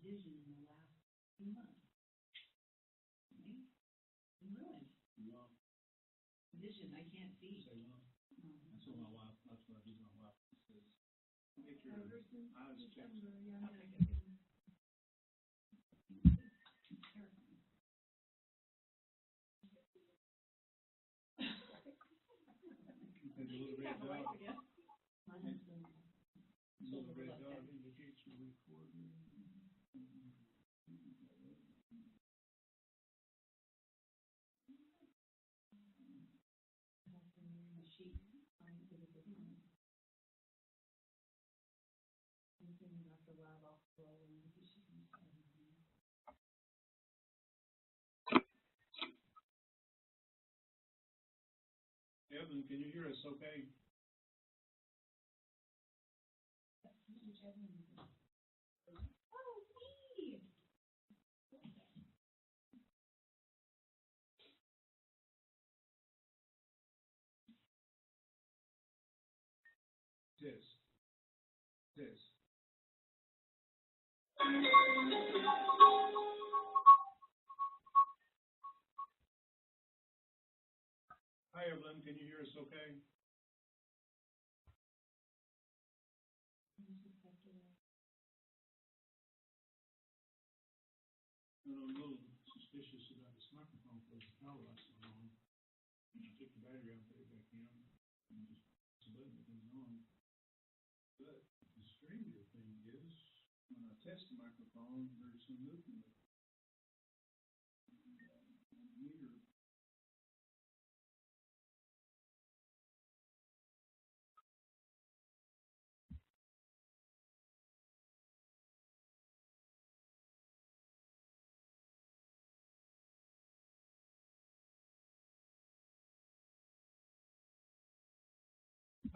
vision in the last few months. Right? I'm ruined. Well, Vision, I can't see. say no. That's what my wife, that's what I do. My wife says, make your eyes checked. Yeah, I get it. Terrifying. And the little red dot. Again. The little red dot indicates you're recording. Evan, can you hear us okay? Oh, me! Test. Test. Hi, Evelyn, can you hear us okay? I'm a little suspicious about this microphone because the power light's not on. I take the battery out and put it back in, and just press a button that comes on. But the stranger thing is, when I test the microphone, there's some movement. Meter.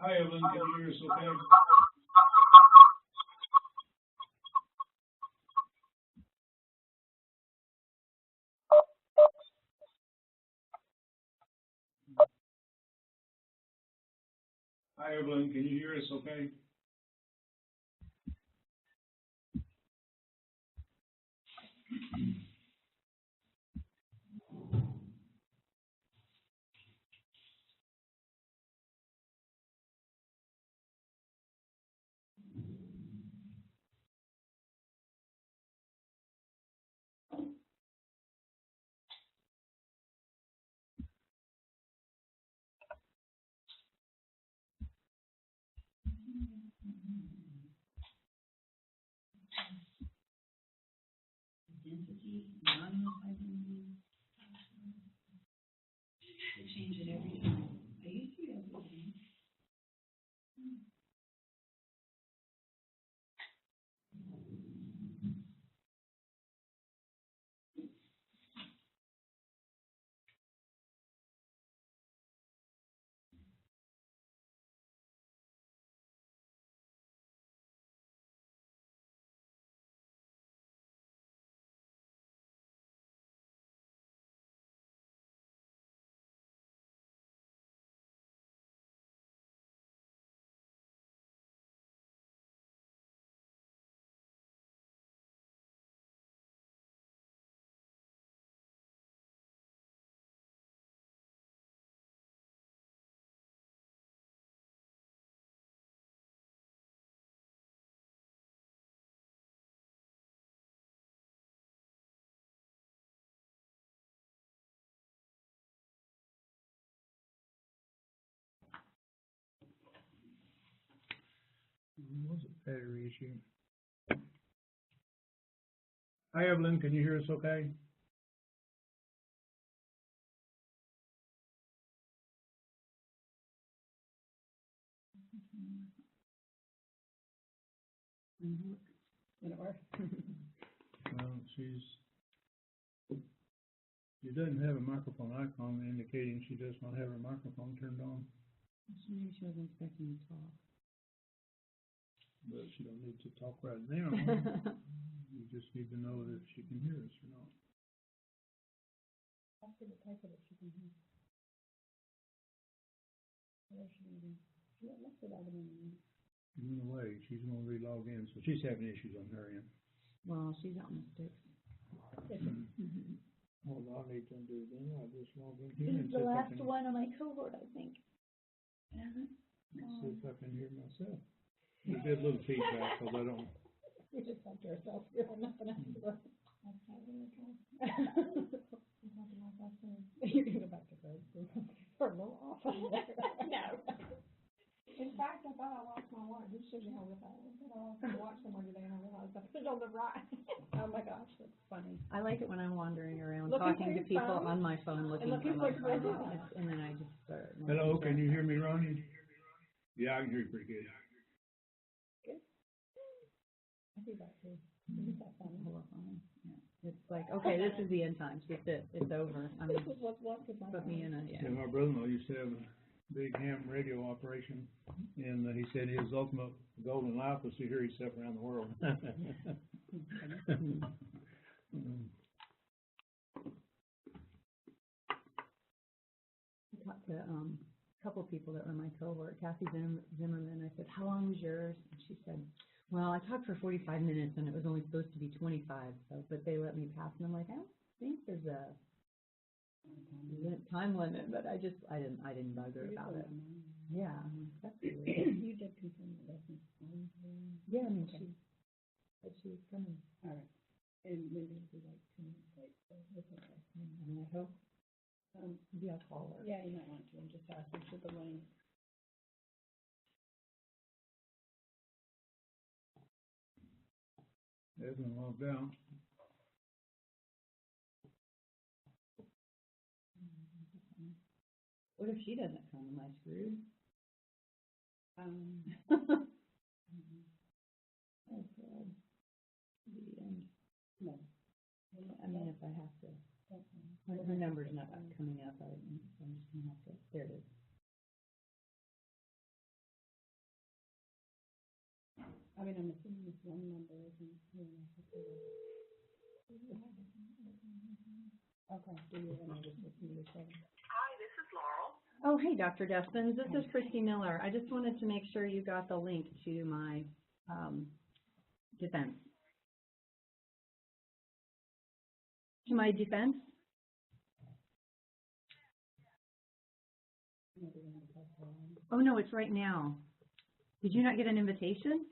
Hi, Evelyn, can you hear us okay? Hi, Evelyn, can you hear us okay? Identity, anonymous identity. They change it every time. I used to be able to change. Was a battery issue. Hi, Evelyn, can you hear us okay? Did it work? Well, she doesn't have a microphone icon indicating she does not have her microphone turned on. Maybe she wasn't expecting to talk. But she don't need to talk right now. You just need to know that she can hear us or not. After the type of it, she can hear. What is she gonna do? She left it out of me. She went away. She's going to re-log in, so she's having issues on her end. Well, she's out in the sticks. All I need to do then, I just log in This here is and the see if I last can, one on my cohort, I think. see if I can hear myself. We did a little feedback, because I don't, We just talked to ourselves, we have nothing else to do. You're gonna go back to grade school. For a little off. No. In fact, I thought I lost my watch. This shows you how little I was. I lost my watch somewhere today and I realized I put it on the right. Oh my gosh, that's funny. I like it when I'm wandering around Looking talking for to your people phone? on my phone, looking looking for my for your phone, phone. and then I just start. hello, can you hear me, Ronnie? Yeah, I can hear you pretty good. I do that too. Isn't that funny? Horrifying. Yeah. It's like, okay, this is the end times. That's it. It's over. This is what's left of my Put me in a, Yeah, my brother-in-law used to have a big ham radio operation, and he said his ultimate goal in life was to hear himself around the world. I talked to a couple people that were in my cohort, Kathy Zimmerman. I said, how long was yours? And she said, well, I talked for 45 minutes and it was only supposed to be 25, so, but they let me pass. And I'm like, I don't think there's a time limit, but I didn't bug her about it. Yeah, that's weird. You did confirm the lessons. Yeah, I mean, she was coming. All right. And maybe it'll be like 2 minutes late, so it's okay. And I hope, maybe I'll call her. Yeah, you might want to, and just ask her for the link. Hasn't logged out. What if she doesn't come? Am I screwed? Oh, God. The end. No. I mean, if I have to. Her number's not coming up, so I'm just gonna have to, there it is. I mean, I'm assuming this one number isn't here. Okay, so you're gonna just listen to your phone. Oh, hey, Dr. Destins, this is Kristi Miller. I just wanted to make sure you got the link to my defense. To my defense? Oh, no, it's right now. Did you not get an invitation?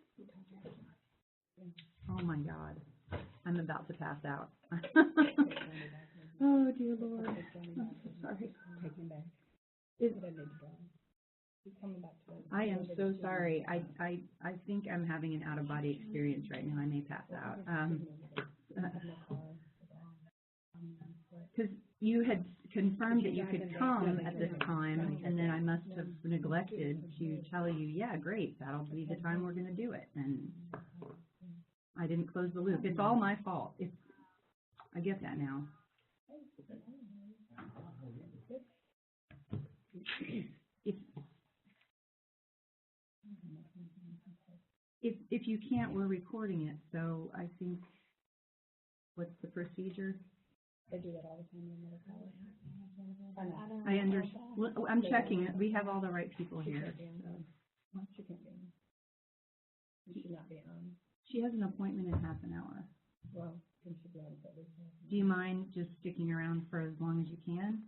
Oh, my God. I'm about to pass out. Oh, dear Lord. I'm so sorry. Take him back. Is, He's coming back to us. I am so sorry. I think I'm having an out-of-body experience right now. I may pass out. Because you had confirmed that you could come at this time, and then I must have neglected to tell you, yeah, great, that'll be the time we're going to do it. And I didn't close the loop. It's all my fault. I get that now. If you can't, we're recording it, so I think, what's the procedure? They do that all the time in another college. I understand. I'm checking it. We have all the right people here. So. She can't be on. She should not be on. She has an appointment in half an hour. Well, then she'll be on for this. Do you mind just sticking around for as long as you can?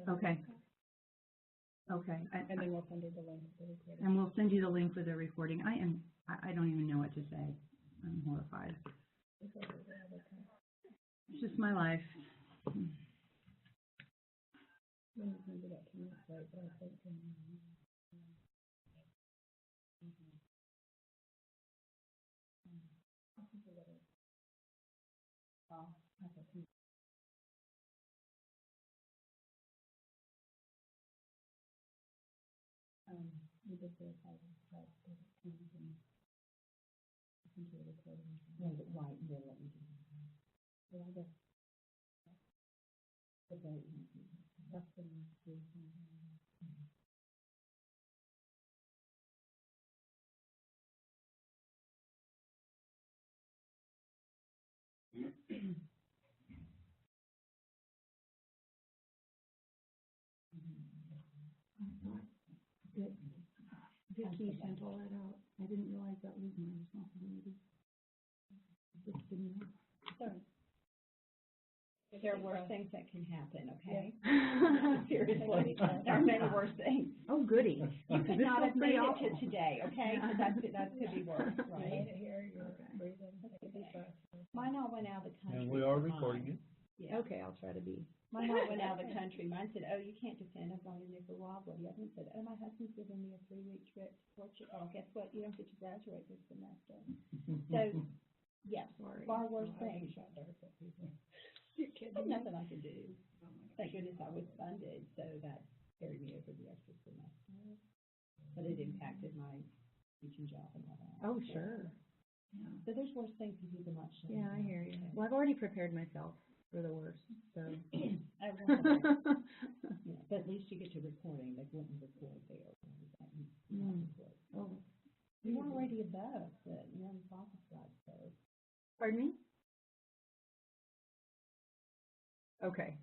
Okay. Okay. And then we'll send her the link for the recording. And we'll send you the link with the recording. I don't even know what to say. I'm horrified. It's just my life. We did verify the right, but it can't even listen to the recording. No, but why? They'll let you do that. Well, I guess the vote, that's the He sent all that out. I didn't realize that was my responsibility. Just didn't know. Sorry. There are worse things that can happen, okay? Seriously. There are many worse things. Oh, goody. You could not have made it to today, okay? So that could be worse, You right? made it here, you're Okay. breathing, take a deep breath. Mine all went out of the country. And we are for recording mine. it. Yeah. Okay, I'll try to be. Mine all went out of the country. Mine said, oh, you can't defend us on your Nicaragua. The other one said, oh, my husband's giving me a 3-week trip to Portugal. Guess what? You don't get to graduate this semester. So, yes, Sorry. far worse things. You're kidding There's me? nothing I could do. Thank goodness I was funded, so that carried me over the extra semester. But it impacted my teaching job and all that. Oh, sure. Yeah. So there's worse things that people not show. Yeah, I hear you. Well, I've already prepared myself for the worst, so. I wonder. Yeah, but at least you get to recording. They wouldn't record there. Oh. You weren't already above, but you're on the office side, so. Pardon me? Okay.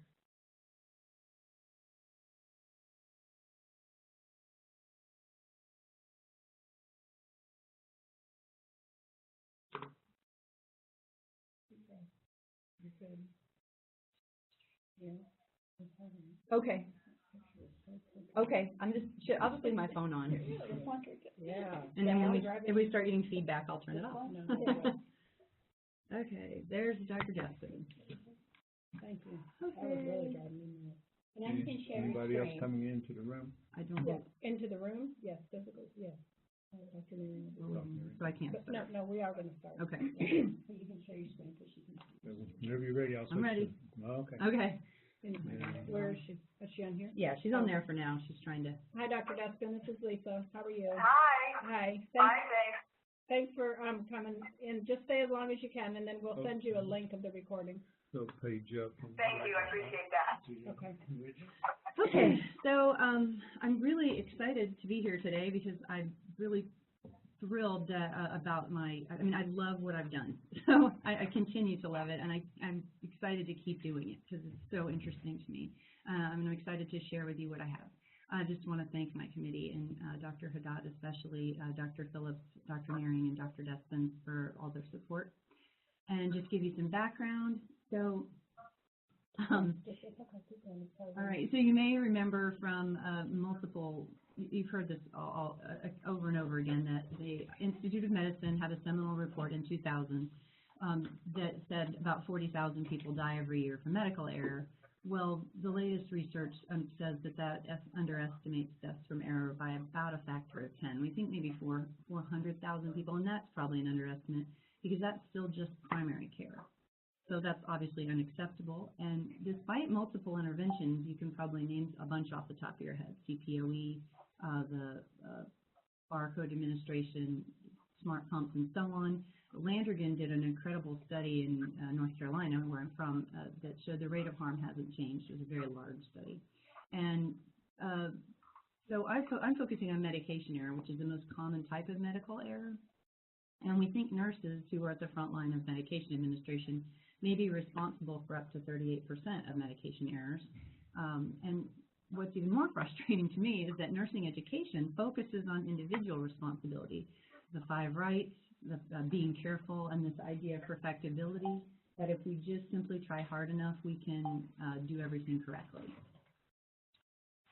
Okay. Okay, I'll just leave my phone on. Yeah. And then if we start getting feedback, I'll turn it off. Okay, there's Dr. Justin. Thank you. Okay. That was really driving me nuts. And now you can share your Anybody else screen. coming into the room? I don't Yeah, know, into the room? Yes, physically, yes. Dr. Miriam. so I can't But no, start. no, we are gonna start. Okay. So you can share your screen so she can. Whenever you're ready, I'll switch. I'm ready. Okay. Okay. Where is she? Is she on here? Yeah, she's on there for now. She's trying to. Hi, Dr. Dustin, this is Lisa. How are you? Hi. Hi. Thanks. Thanks for, coming in. Just stay as long as you can, and then we'll send you a link of the recording. So page up. Thank you. I appreciate that. Okay. Okay, so I'm really excited to be here today because I'm really thrilled about I love what I've done. So I continue to love it, and I'm excited to keep doing it because it's so interesting to me. I'm excited to share with you what I have. I just want to thank my committee and Dr. Haddad especially, Dr. Phillips, Dr. Nearing, and Dr. Destin for all their support. And just give you some background. So, all right, so you may remember from multiple, you've heard this all over and over again, that the Institute of Medicine had a seminal report in 2000 that said about 40,000 people die every year from medical error. Well, the latest research says that underestimates deaths from error by about a factor of 10. We think maybe 400,000 people, and that's probably an underestimate because that's still just primary care. So that's obviously unacceptable. And despite multiple interventions, you can probably name a bunch off the top of your head: CPOE, the barcode administration, smart pumps, and so on. Landrigan did an incredible study in North Carolina, where I'm from, that showed the rate of harm hasn't changed. It was a very large study. And so I'm focusing on medication error, which is the most common type of medical error. And we think nurses who are at the front line of medication administration may be responsible for up to 38% of medication errors. And what's even more frustrating to me is that nursing education focuses on individual responsibility, the 5 rights, the being careful, and this idea of perfectibility, that if we just simply try hard enough, we can do everything correctly.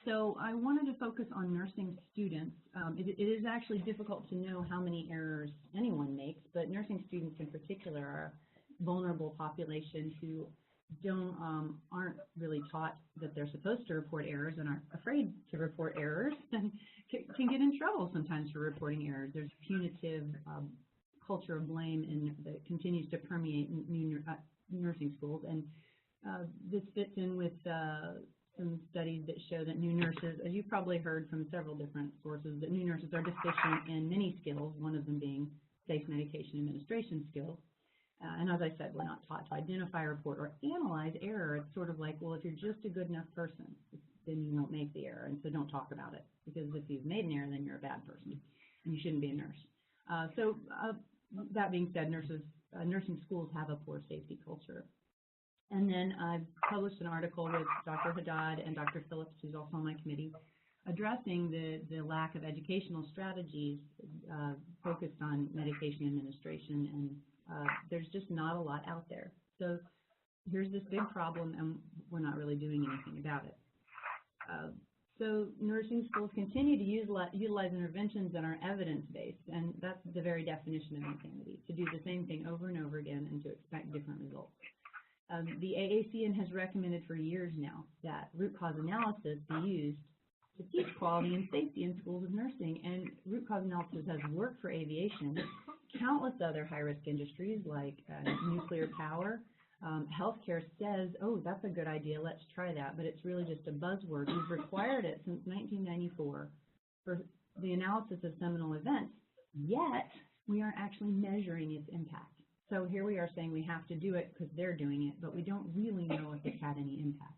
So I wanted to focus on nursing students. It is actually difficult to know how many errors anyone makes, but nursing students in particular are a vulnerable population who aren't really taught that they're supposed to report errors and are afraid to report errors and can get in trouble sometimes for reporting errors. There's punitive culture of blame that continues to permeate nursing schools, and this fits in with some studies that show that new nurses, as you've probably heard from several different sources, that new nurses are deficient in many skills, one of them being safe medication administration skills. And as I said, we're not taught to identify, report, or analyze error. It's sort of like, well, if you're just a good enough person, then you won't make the error, and so don't talk about it, because if you've made an error, then you're a bad person, and you shouldn't be a nurse. So that being said, nursing schools have a poor safety culture. And then I've published an article with Dr. Haddad and Dr. Phillips, who's also on my committee, addressing the lack of educational strategies focused on medication administration, and there's just not a lot out there. So here's this big problem, and we're not really doing anything about it. So nursing schools continue to utilize interventions that are evidence-based, and that's the very definition of insanity, to do the same thing over and over again and to expect different results. The AACN has recommended for years now that root cause analysis be used to teach quality and safety in schools of nursing, and root cause analysis has worked for aviation, countless other high-risk industries like nuclear power. Healthcare says, oh, that's a good idea, let's try that, but it's really just a buzzword. We've required it since 1994 for the analysis of seminal events, yet we aren't actually measuring its impact. So here we are saying we have to do it because they're doing it, but we don't really know if it's had any impact.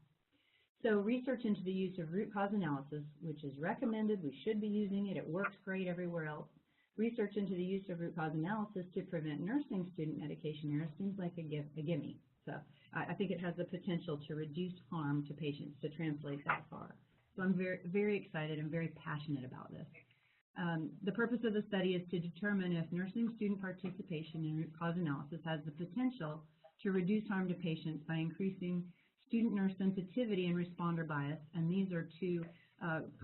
So research into the use of root cause analysis, which is recommended, we should be using it, it works great everywhere else. Research into the use of root cause analysis to prevent nursing student medication errors seems like a gimme. So I think it has the potential to reduce harm to patients, to translate that far. So I'm very, very excited and very passionate about this. The purpose of the study is to determine if nursing student participation in root cause analysis has the potential to reduce harm to patients by increasing student nurse sensitivity and responder bias, and these are two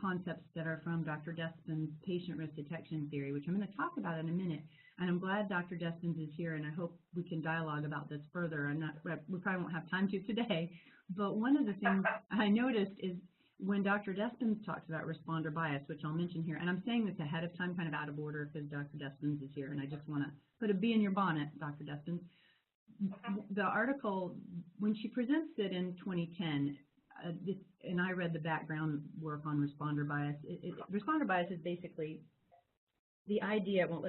concepts that are from Dr. Despin's patient risk detection theory, which I'm going to talk about in a minute. And I'm glad Dr. Despins is here, and I hope we can dialogue about this further. We probably won't have time to today, but one of the things I noticed is when Dr. Despins talks about responder bias, which I'll mention here, and I'm saying this ahead of time, kind of out of order because Dr. Despins is here, and I just want to put a bee in your bonnet, Dr. Despins. The article, when she presents it in 2010, and I read the background work on responder bias. Responder bias is basically the idea. Well,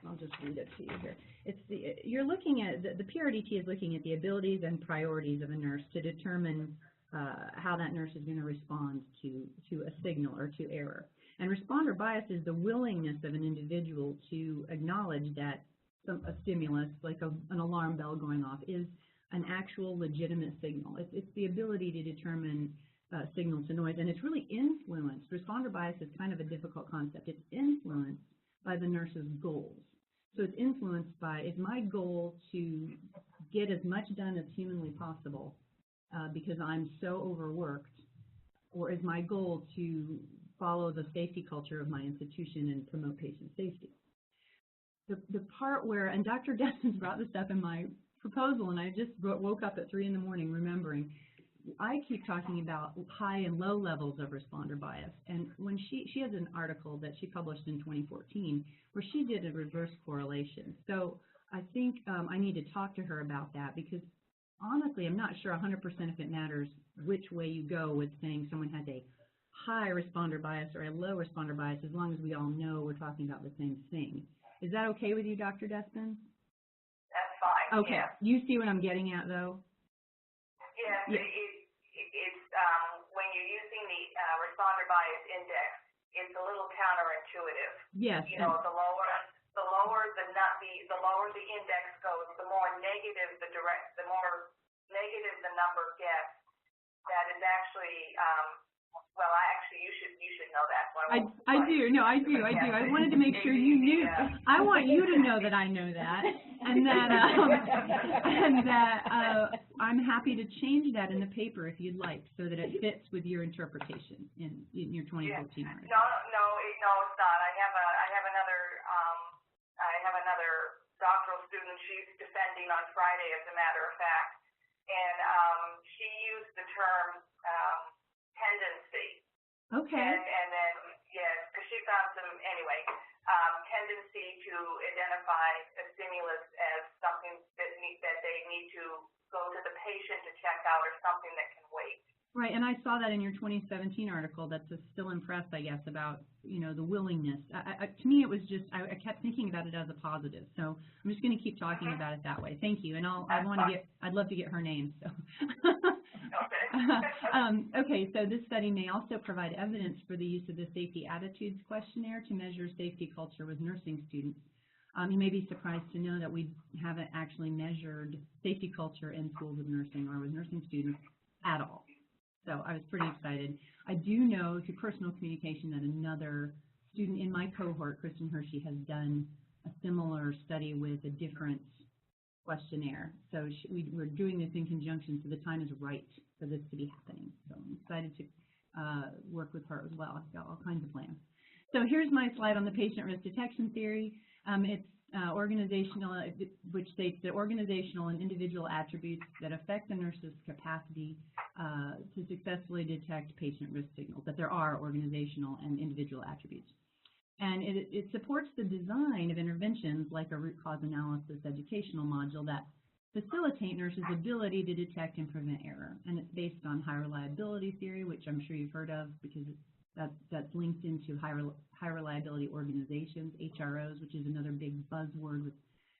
I'll just read it to you here. You're looking at the PRDT is looking at the abilities and priorities of a nurse to determine how that nurse is going to respond to a signal or to error. And responder bias is the willingness of an individual to acknowledge that a stimulus, like an alarm bell going off, is an actual legitimate signal. It's the ability to determine signal to noise, and it's really influenced. Responder bias is kind of a difficult concept. It's influenced by the nurse's goals. So it's influenced by, is my goal to get as much done as humanly possible because I'm so overworked, or is my goal to follow the safety culture of my institution and promote patient safety? The part where, and Dr. Despins brought this up in my proposal, and I just woke up at 3 in the morning remembering, I keep talking about high and low levels of responder bias, and when she has an article that she published in 2014 where she did a reverse correlation. So I think I need to talk to her about that, because honestly I'm not sure 100% if it matters which way you go with saying someone has a high responder bias or a low responder bias, as long as we all know we're talking about the same thing. Is that okay with you, Dr. Despin? That's fine. Okay. Yeah. You see what I'm getting at, though? Yes. Yeah. It's when you're using the responder bias index, it's a little counterintuitive. Yes. You know, the lower the index goes, the more negative the more negative the number gets. That is actually well, you should know that. So I do. No, I do. I wanted to make sure you knew. I want you to know that I know that, and that I'm happy to change that in the paper if you'd like, so that it fits with your interpretation in your 2014 article. No, it's not. I have another doctoral student. She's defending on Friday, as a matter of fact, and she used the term tendency. Okay. And then, yes, because she found tendency to identify a stimulus as something that they need to go to the patient to check out, or something that can wait. Right, and I saw that in your 2017 article. That's still impressed, I guess, about the willingness. To me, it was just I kept thinking about it as a positive. So I'm just going to keep talking about it that way. Thank you, and I'd love to get her name. So. Okay, so this study may also provide evidence for the use of the Safety Attitudes Questionnaire to measure safety culture with nursing students. You may be surprised to know that we haven't actually measured safety culture in schools of nursing or with nursing students at all. So I was pretty excited. I do know through personal communication that another student in my cohort, Kristen Hershey, has done a similar study with a different questionnaire. So we're doing this in conjunction, so the time is right for this to be happening. So I'm excited to work with her as well. I've got all kinds of plans. So here's my slide on the patient risk detection theory. It's organizational, which states that organizational and individual attributes that affect the nurse's capacity to successfully detect patient risk signals, that there are organizational and individual attributes. And it supports the design of interventions like a root cause analysis educational module that facilitate nurses' ability to detect and prevent error. And it's based on high reliability theory, which I'm sure you've heard of because that's linked into high reliability organizations, HROs, which is another big buzzword with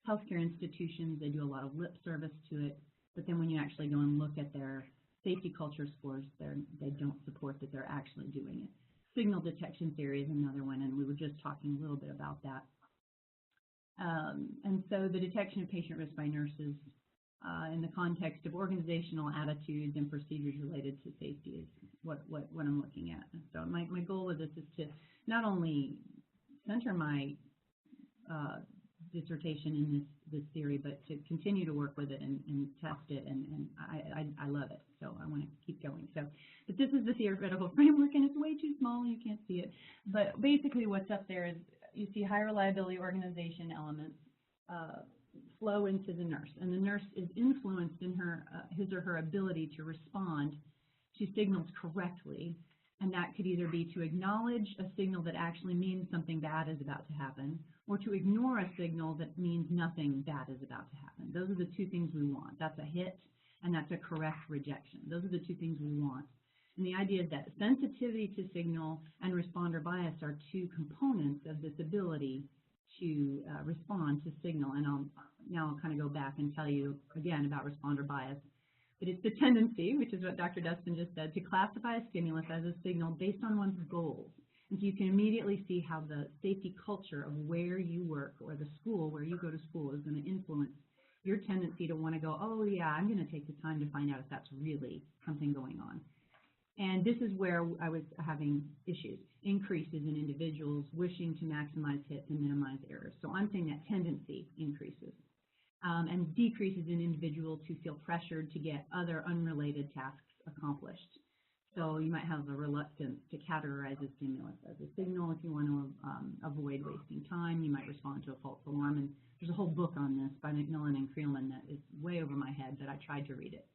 healthcare institutions. They do a lot of lip service to it, but then when you actually go and look at their safety culture scores, they don't support that they're actually doing it. Signal detection theory is another one, and we were just talking a little bit about that. And so the detection of patient risk by nurses in the context of organizational attitudes and procedures related to safety is what I'm looking at. So my goal with this is to not only center my dissertation in this theory, but to continue to work with it and test it, and I love it, so I want to keep going. So, but this is the theoretical framework, and it's way too small, you can't see it. But basically what's up there is you see high reliability organization elements flow into the nurse, and the nurse is influenced in his or her ability to respond to signals correctly, and that could either be to acknowledge a signal that actually means something bad is about to happen, or to ignore a signal that means nothing bad is about to happen. Those are the two things we want. That's a hit, and that's a correct rejection. Those are the two things we want. And the idea is that sensitivity to signal and responder bias are two components of this ability to respond to signal. And I'll kind of go back and tell you again about responder bias. But it's the tendency, which is what Dr. Dustin just said, to classify a stimulus as a signal based on one's goals. And so you can immediately see how the safety culture of where you work or the school where you go to school is going to influence your tendency to want to go, oh yeah, I'm going to take the time to find out if that's really something going on. And this is where I was having issues, increases in individuals wishing to maximize hits and minimize errors. So I'm saying that tendency increases. And decreases in individuals who feel pressured to get other unrelated tasks accomplished. So you might have a reluctance to categorize a stimulus as a signal if you want to avoid wasting time. You might respond to a false alarm. And there's a whole book on this by McMillan and Creelman that is way over my head, but I tried to read it.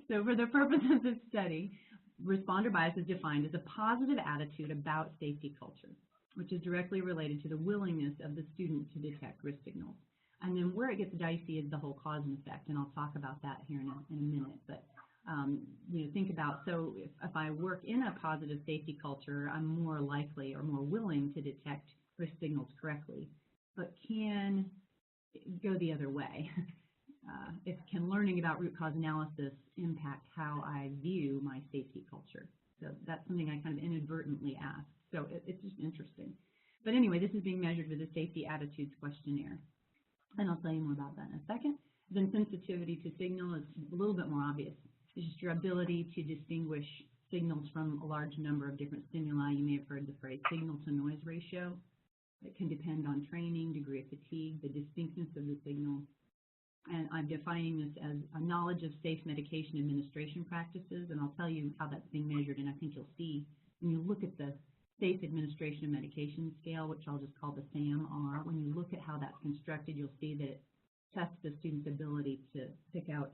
So for the purpose of this study, responder bias is defined as a positive attitude about safety culture, which is directly related to the willingness of the student to detect risk signals. And then where it gets dicey is the whole cause and effect, and I'll talk about that here in a minute. But think about, so if I work in a positive safety culture, I'm more likely or more willing to detect risk signals correctly, but can go the other way. Can learning about root cause analysis impact how I view my safety culture? So that's something I kind of inadvertently asked. So it's just interesting. But anyway, this is being measured with a safety attitudes questionnaire. And I'll tell you more about that in a second. Then sensitivity to signal is a little bit more obvious. It's just your ability to distinguish signals from a large number of different stimuli. You may have heard the phrase signal to noise ratio. It can depend on training, degree of fatigue, the distinctness of the signal. And I'm defining this as a knowledge of safe medication administration practices, and I'll tell you how that's being measured, and I think you'll see when you look at the Safe Administration of Medication Scale, which I'll just call the SAM-R. When you look at how that's constructed, you'll see that it tests the student's ability to pick out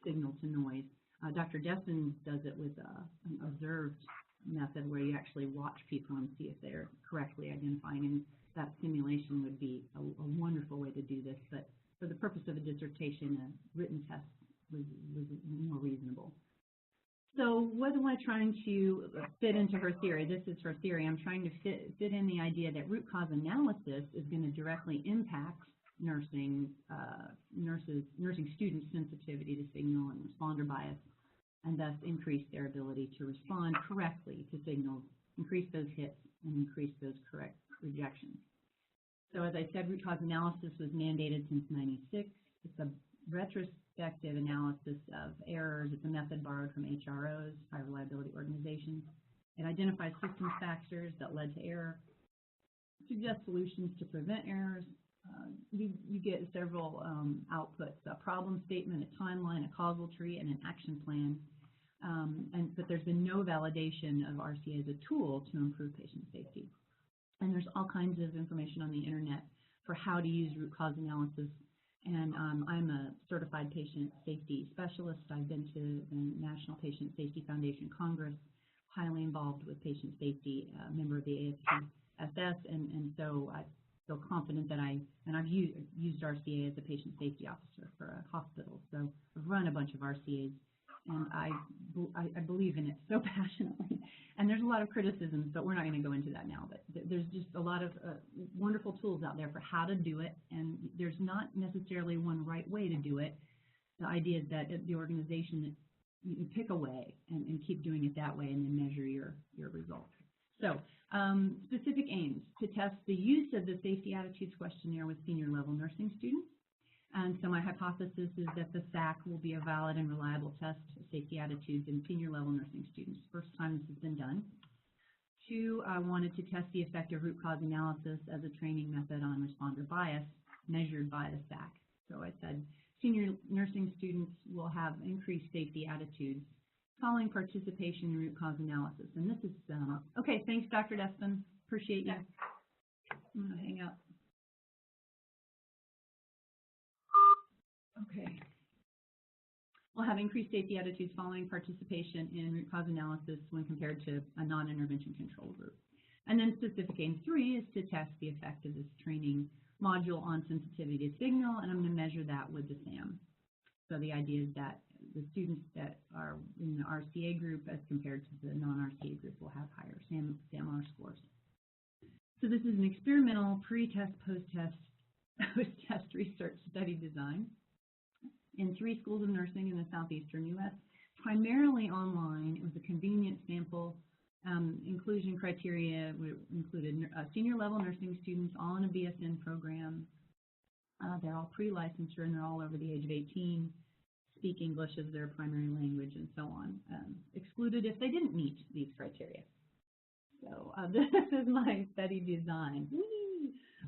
signal to noise. Dr. Dustin does it with an observed method where you actually watch people and see if they're correctly identifying, and that simulation would be a wonderful way to do this. But for the purpose of a dissertation, a written test was more reasonable. So what am I trying to fit into her theory? This is her theory. I'm trying to fit in the idea that root cause analysis is going to directly impact nursing students' sensitivity to signal and responder bias, and thus increase their ability to respond correctly to signals, increase those hits, and increase those correct rejections. So as I said, root cause analysis was mandated since '96. It's retrospective analysis of errors. It's a method borrowed from HROs, high reliability organizations. It identifies system factors that led to error, suggests solutions to prevent errors. You get several outputs: a problem statement, a timeline, a causal tree, and an action plan. But there's been no validation of RCA as a tool to improve patient safety. And there's all kinds of information on the internet for how to use root cause analysis. And I'm a certified patient safety specialist. I've been to the National Patient Safety Foundation Congress, highly involved with patient safety, member of the ASPSS, and so I feel confident that I've used RCA as a patient safety officer for a hospital. So I've run a bunch of RCAs, and I believe in it so passionately. And there's a lot of criticisms, but we're not going to go into that now. But there's just a lot of wonderful tools out there for how to do it, and there's not necessarily one right way to do it. The idea is that the organization, you pick a way and keep doing it that way, and then measure your results. So specific aims: to test the use of the safety attitudes questionnaire with senior level nursing students. And so my hypothesis is that the SAC will be a valid and reliable test of safety attitudes in senior level nursing students. First time this has been done. 2, I wanted to test the effect of root cause analysis as a training method on responder bias measured by the SAC. So I said senior nursing students will have increased safety attitudes following participation in root cause analysis. And this is, okay, thanks, Dr. Despin. Appreciate you. I'm going to hang up. Okay. We'll have increased safety attitudes following participation in root cause analysis when compared to a non-intervention control group. And then specific aim 3 is to test the effect of this training module on sensitivity to signal, and I'm going to measure that with the SAM. So the idea is that the students that are in the RCA group as compared to the non-RCA group will have higher SAMR scores. So this is an experimental pre-test, post-test research study design in 3 schools of nursing in the southeastern U.S., primarily online. It was a convenient sample. Inclusion criteria included senior level nursing students all in a BSN program. They're all pre-licensure and they're all over the age of 18, speak English as their primary language, and so on. Excluded if they didn't meet these criteria. So this is my study design.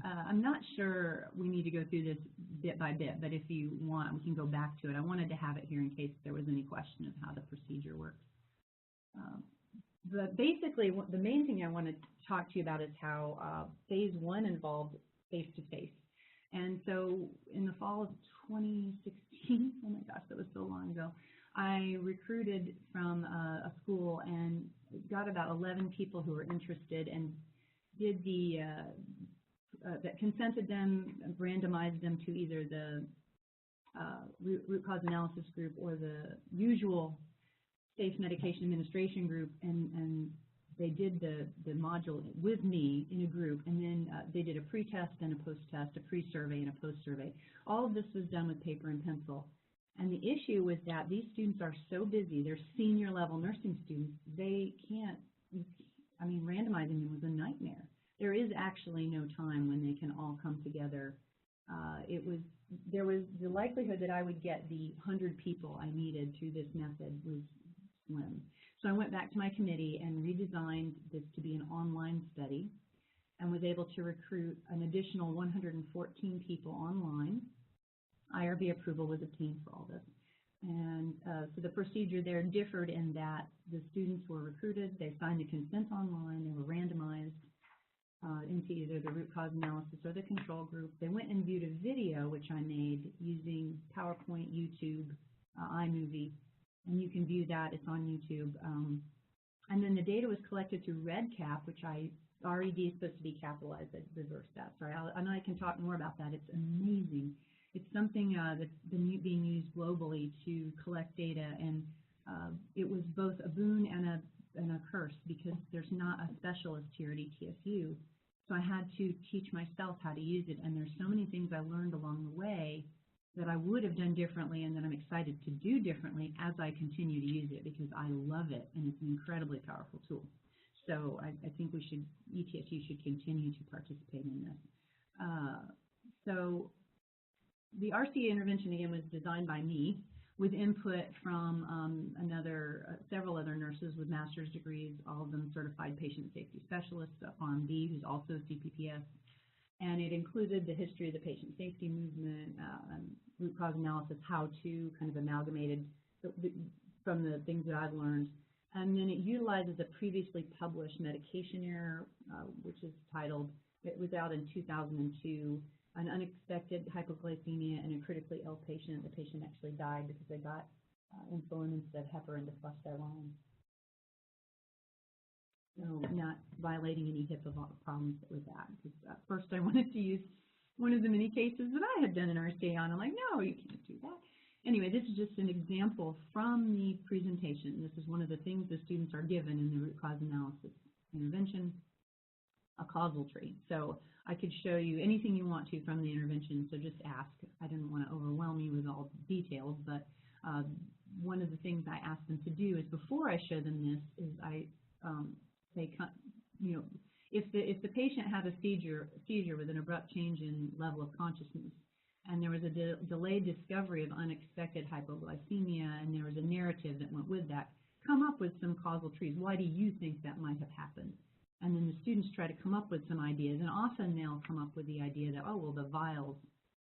I'm not sure we need to go through this bit by bit, but if you want, we can go back to it. I wanted to have it here in case there was any question of how the procedure works. But basically, the main thing I want to talk to you about is how phase 1 involved face-to-face. And so in the fall of 2016, oh my gosh, that was so long ago, I recruited from a school and got about 11 people who were interested and did that consented them, randomized them to either the root cause analysis group or the usual safe medication administration group, and they did the module with me in a group, and then they did a pre-test and a post-test, a pre-survey and a post-survey. All of this was done with paper and pencil. And the issue was that these students are so busy, they're senior level nursing students, they can't, I mean, randomizing them was a nightmare. There is actually no time when they can all come together. There was the likelihood that I would get the 100 people I needed through this method was slim. So I went back to my committee and redesigned this to be an online study and was able to recruit an additional 114 people online. IRB approval was obtained for all this. And so the procedure there differed in that the students were recruited, they signed a consent online, they were randomized into either the root cause analysis or the control group. They went and viewed a video, which I made using PowerPoint, YouTube, iMovie, and you can view that. It's on YouTube. And then the data was collected through REDCap, which RED is supposed to be capitalized. I reversed that. Sorry, I know I can talk more about that. It's amazing. It's something that's been being used globally to collect data, and it was both a boon and a curse because there's not a specialist here at ETSU. So I had to teach myself how to use it, and there's so many things I learned along the way that I would have done differently and that I'm excited to do differently as I continue to use it because I love it, and it's an incredibly powerful tool. So I think ETSU should continue to participate in this. So the RCA intervention, again, was designed by me with input from several other nurses with master's degrees, all of them certified patient safety specialists, RMD, who's also CPPS. And it included the history of the patient safety movement, root cause analysis, how to, kind of amalgamated from the things that I've learned. And then it utilizes a previously published medication error, which is titled, it was out in 2002, an unexpected hypoglycemia in a critically ill patient. The patient actually died because they got insulin instead of heparin to flush their lines. So not violating any HIPAA problems with that. Because at first I wanted to use one of the many cases that I had done in RCA on. I'm like, no, you can't do that. Anyway, this is just an example from the presentation. This is one of the things the students are given in the root cause analysis intervention, a causal tree. So I could show you anything you want to from the intervention, so just ask. I didn't want to overwhelm you with all the details, but one of the things I asked them to do is before I show them this is I say, you know, if the patient had a seizure with an abrupt change in level of consciousness, and there was a delayed discovery of unexpected hypoglycemia, and there was a narrative that went with that, come up with some causal trees. Why do you think that might have happened? And then the students try to come up with some ideas, and often they'll come up with the idea that, oh, well, the vials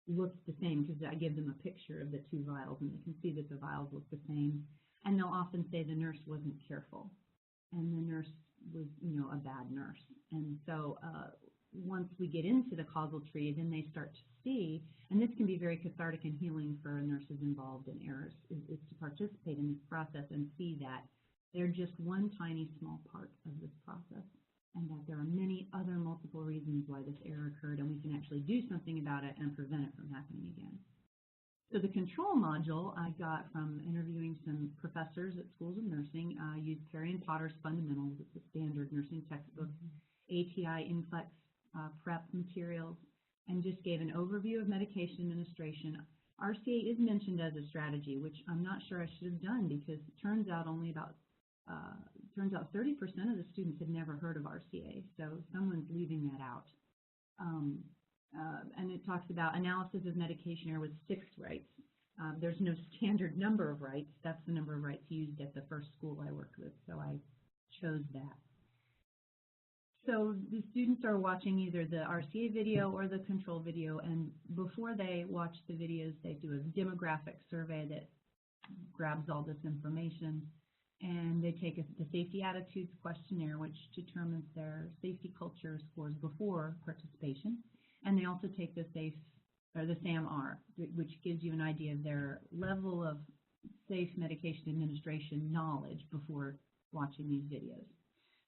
look the same, because I give them a picture of the two vials, and they can see that the vials look the same. And they'll often say the nurse wasn't careful, and the nurse was, you know, a bad nurse. And so once we get into the causal tree, then they start to see, and this can be very cathartic and healing for nurses involved in errors, is to participate in this process and see that they're just one tiny small part of this process, and that there are many other multiple reasons why this error occurred, and we can actually do something about it and prevent it from happening again. So the control module I got from interviewing some professors at schools of nursing. I used Perry and Potter's Fundamentals. It's a standard nursing textbook, ATI Inflex prep materials, and just gave an overview of medication administration. RCA is mentioned as a strategy, which I'm not sure I should have done, because it turns out 30% of the students had never heard of RCA, so someone's leaving that out. And it talks about analysis of medication error with 6 rights. There's no standard number of rights. That's the number of rights used at the first school I worked with, so I chose that. So the students are watching either the RCA video or the control video, and before they watch the videos, they do a demographic survey that grabs all this information, and they take the safety attitudes questionnaire, which determines their safety culture scores before participation, and they also take the SAM-R, which gives you an idea of their level of safe medication administration knowledge before watching these videos.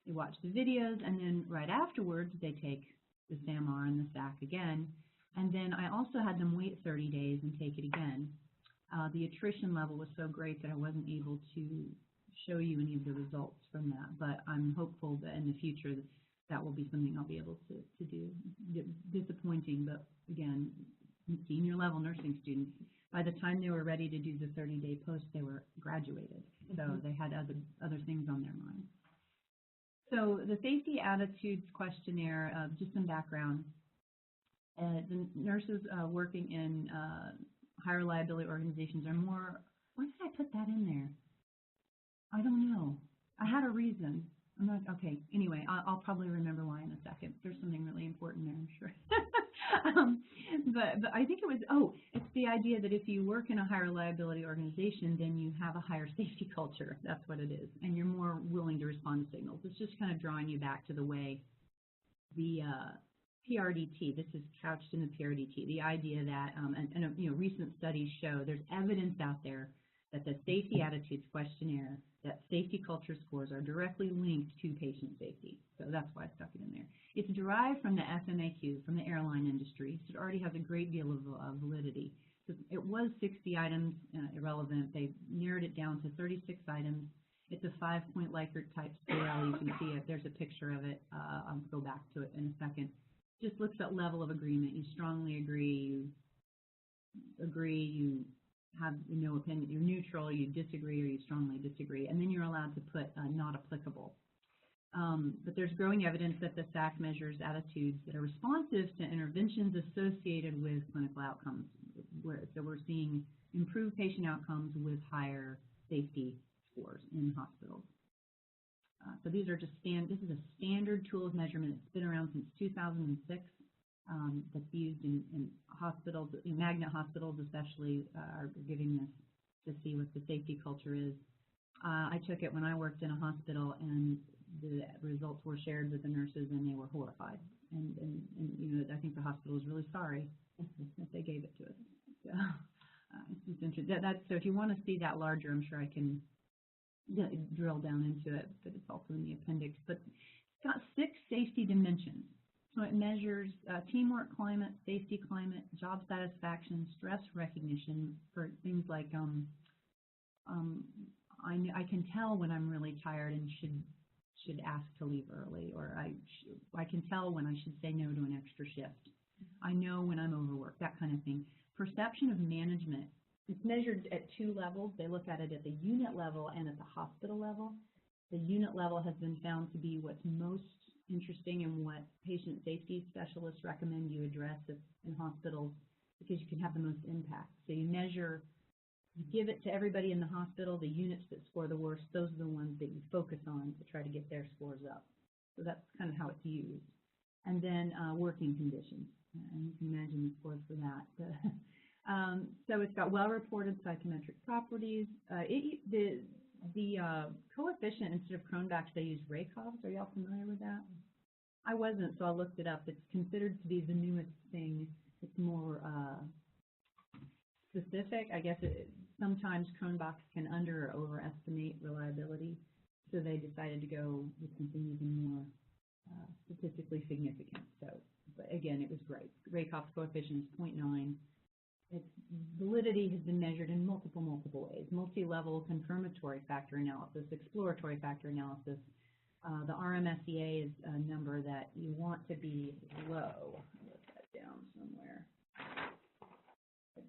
They watch the videos, and then right afterwards, they take the SAM-R and the SAC again. And then I also had them wait 30 days and take it again. The attrition level was so great that I wasn't able to show you any of the results from that. But I'm hopeful that in the future that will be something I'll be able to do. Disappointing, but again, senior level nursing students, by the time they were ready to do the 30-day post, they were graduated. So they had other things on their mind. So the safety attitudes questionnaire, just some background. The nurses working in higher liability organizations are more, why did I put that in there? I don't know. I had a reason. I'm not, okay, anyway, I'll probably remember why in a second. There's something really important there, I'm sure. But I think it was, it's the idea that if you work in a higher liability organization, then you have a higher safety culture. That's what it is. And you're more willing to respond to signals. It's just kind of drawing you back to the way the PRDT, this is couched in the PRDT, the idea that, recent studies show there's evidence out there that the safety attitudes questionnaire, that safety culture scores are directly linked to patient safety. So that's why I stuck it in there. It's derived from the FMAQ, from the airline industry, so it already has a great deal of validity. So it was 60 items, irrelevant. They narrowed it down to 36 items. It's a 5-point Likert type scale. You can see it. There's a picture of it. I'll go back to it in a second. Just looks at level of agreement. You strongly agree, you have no opinion, you're neutral, you disagree, or you strongly disagree, and then you're allowed to put not applicable. But there's growing evidence that the SAC measures attitudes that are responsive to interventions associated with clinical outcomes, So we're seeing improved patient outcomes with higher safety scores in hospitals. So these are just this is a standard tool of measurement. It's been around since 2006. That's used in hospitals, in magnet hospitals especially, are giving this to see what the safety culture is. I took it when I worked in a hospital, and the results were shared with the nurses, and they were horrified. And I think the hospital is really sorry that they gave it to us. So, it's just interesting. So if you want to see that larger, I'm sure I can drill down into it, but it's also in the appendix. But it's got 6 safety dimensions. So it measures teamwork climate, safety climate, job satisfaction, stress recognition for things like I can tell when I'm really tired and should ask to leave early, or I can tell when I should say no to an extra shift. I know when I'm overworked, that kind of thing. Perception of management. It's measured at 2 levels. They look at it at the unit level and at the hospital level. The unit level has been found to be what's most interesting and what patient safety specialists recommend you address in hospitals, because you can have the most impact. So you give it to everybody in the hospital. The units that score the worst, those are the ones that you focus on to try to get their scores up. So that's kind of how it's used. And then working conditions, and you can imagine the scores for that. So it's got well-reported psychometric properties. The coefficient, instead of Cronbach's, they use Raykov's. Are y'all familiar with that? I wasn't, so I looked it up. It's considered to be the newest thing. It's more specific. I guess sometimes Cronbach's can under or overestimate reliability, so they decided to go with something even more statistically significant. So, but again, it was great. Raykov's coefficient is 0.9. Its validity has been measured in multiple ways: multi-level confirmatory factor analysis, exploratory factor analysis. The RMSEA is a number that you want to be low. I'll put that down somewhere.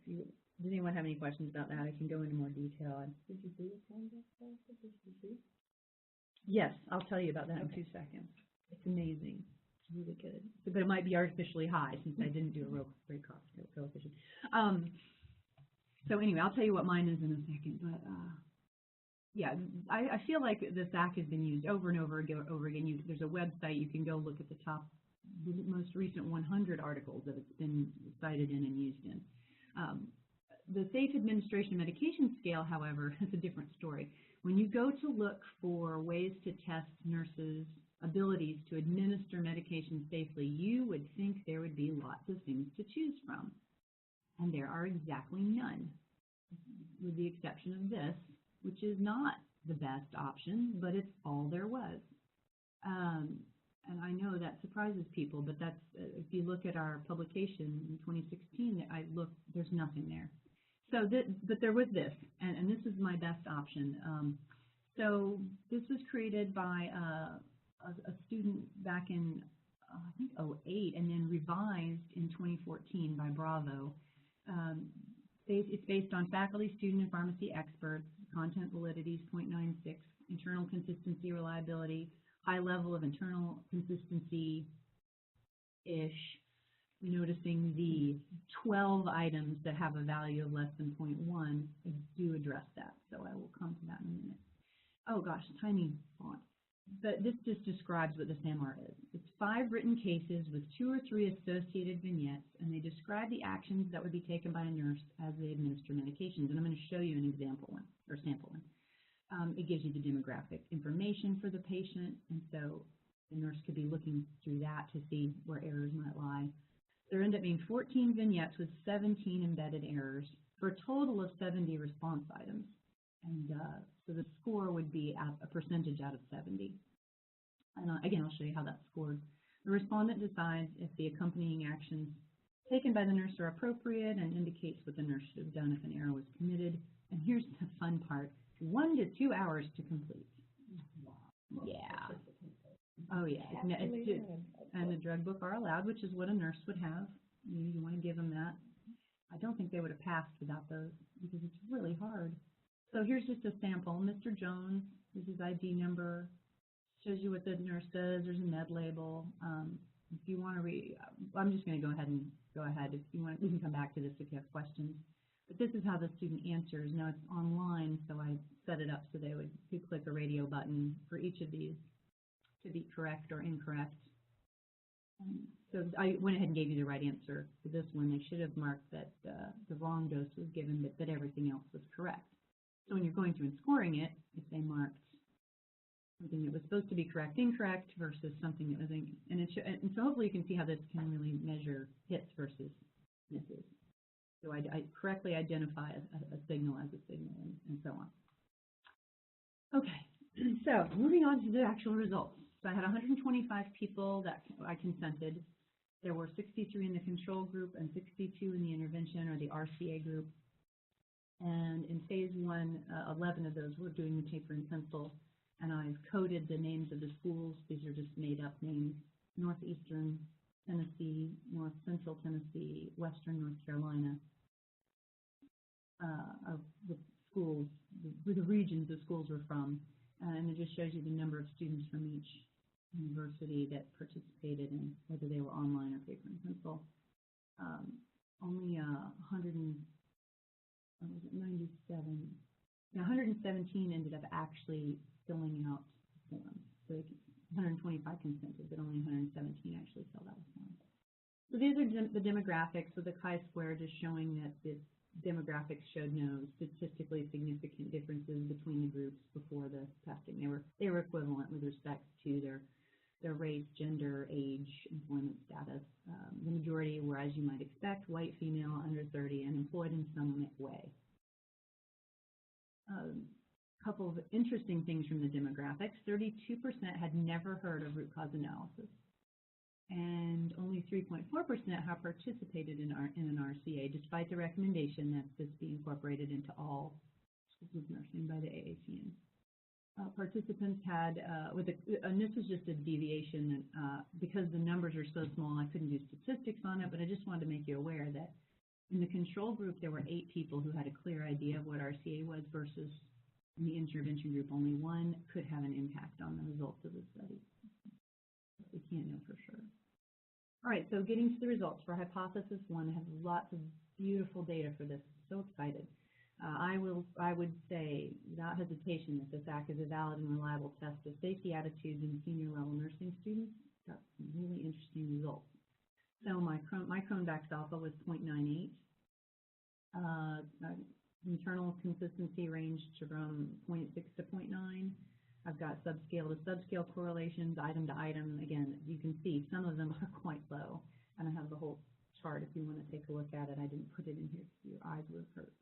Does anyone have any questions about that? I can go into more detail. Did you see it? Yes, I'll tell you about that in 2 seconds. It's amazing. It's really good. But it might be artificially high since I didn't do a real coefficient. So anyway, I'll tell you what mine is in a second. But yeah, I feel like the SAC has been used over and over again. There's a website. You can go look at the most recent 100 articles that it's been cited in and used in. The Safe Administration Medication Scale, however, is a different story. When you go to look for ways to test nurses' abilities to administer medication safely, you would think there would be lots of things to choose from. And there are exactly none, with the exception of this, which is not the best option, but it's all there was. And I know that surprises people, but that's if you look at our publication in 2016, there's nothing there. So, but there was this, and this is my best option. So this was created by a student back in, I think, 2008, and then revised in 2014 by Bravo. It's based on faculty, student, and pharmacy experts. Content validity is 0.96, internal consistency, reliability, high level of internal consistency-ish. Noticing the 12 items that have a value of less than 0.1 do address that, so I will come to that in a minute. Oh gosh, tiny font. But this just describes what the SAMR is. It's 5 written cases with 2 or 3 associated vignettes, and they describe the actions that would be taken by a nurse as they administer medications. And I'm going to show you an example one, or sample one. It gives you the demographic information for the patient, and so the nurse could be looking through that to see where errors might lie. There end up being 14 vignettes with 17 embedded errors for a total of 70 response items. And so the score would be a percentage out of 70. And again, I'll show you how that's scored. The respondent decides if the accompanying actions taken by the nurse are appropriate and indicates what the nurse should have done if an error was committed. And here's the fun part: 1 to 2 hours to complete. Wow. Yeah. Oh, yeah. And the drug book are allowed, which is what a nurse would have. You want to give them that. I don't think they would have passed without those because it's really hard. So here's just a sample. Mr. Jones, this is ID number, shows you what the nurse does. There's a med label. If you want to I'm just going to go ahead. If you want, we can come back to this if you have questions. But this is how the student answers. Now it's online, so I set it up so they could click a radio button for each of these to be correct or incorrect. So I went ahead and gave you the right answer for this one. They should have marked that the wrong dose was given, but that everything else was correct. So when you're going through and scoring it, if they marked something that was supposed to be correct, incorrect, versus something that was and so hopefully you can see how this can really measure hits versus misses. So I correctly identify a signal as a signal and so on. Okay, so moving on to the actual results. So I had 125 people that I consented. There were 63 in the control group and 62 in the intervention or the RCA group. And in phase 1, 11 of those were doing the paper and pencil. And I've coded the names of the schools. These are just made-up names. Northeastern Tennessee, North Central Tennessee, Western North Carolina. Of the schools, the regions the schools were from. And it just shows you the number of students from each university that participated in whether they were online or paper and pencil. Only 117 ended up actually filling out forms. So 125 consented, but only 117 actually filled out a form. So these are the demographics with the chi-square just showing that the demographics showed no statistically significant differences between the groups before the testing. They were equivalent with respect to their race, gender, age, employment status. The majority were, as you might expect, white, female, under 30, and employed in some way. A couple of interesting things from the demographics. 32% had never heard of root cause analysis, and only 3.4% have participated in an RCA, despite the recommendation that this be incorporated into all schools of nursing by the AACN. Participants had, and this is just a deviation, because the numbers are so small, I couldn't do statistics on it, but I just wanted to make you aware that in the control group, there were 8 people who had a clear idea of what RCA was, versus in the intervention group, only 1 could have an impact on the results of the study. We can't know for sure. All right, so getting to the results for hypothesis 1, I have lots of beautiful data for this. So excited. I would say without hesitation that the SAC is a valid and reliable test of safety attitudes in senior level nursing students. Got some really interesting results. So my Cronbach's alpha was 0.98. Internal consistency ranged from 0.6 to 0.9. I've got subscale to subscale correlations, item to item. Again, you can see some of them are quite low. And I have the whole chart if you want to take a look at it. I didn't put it in here because your eyes were hurt.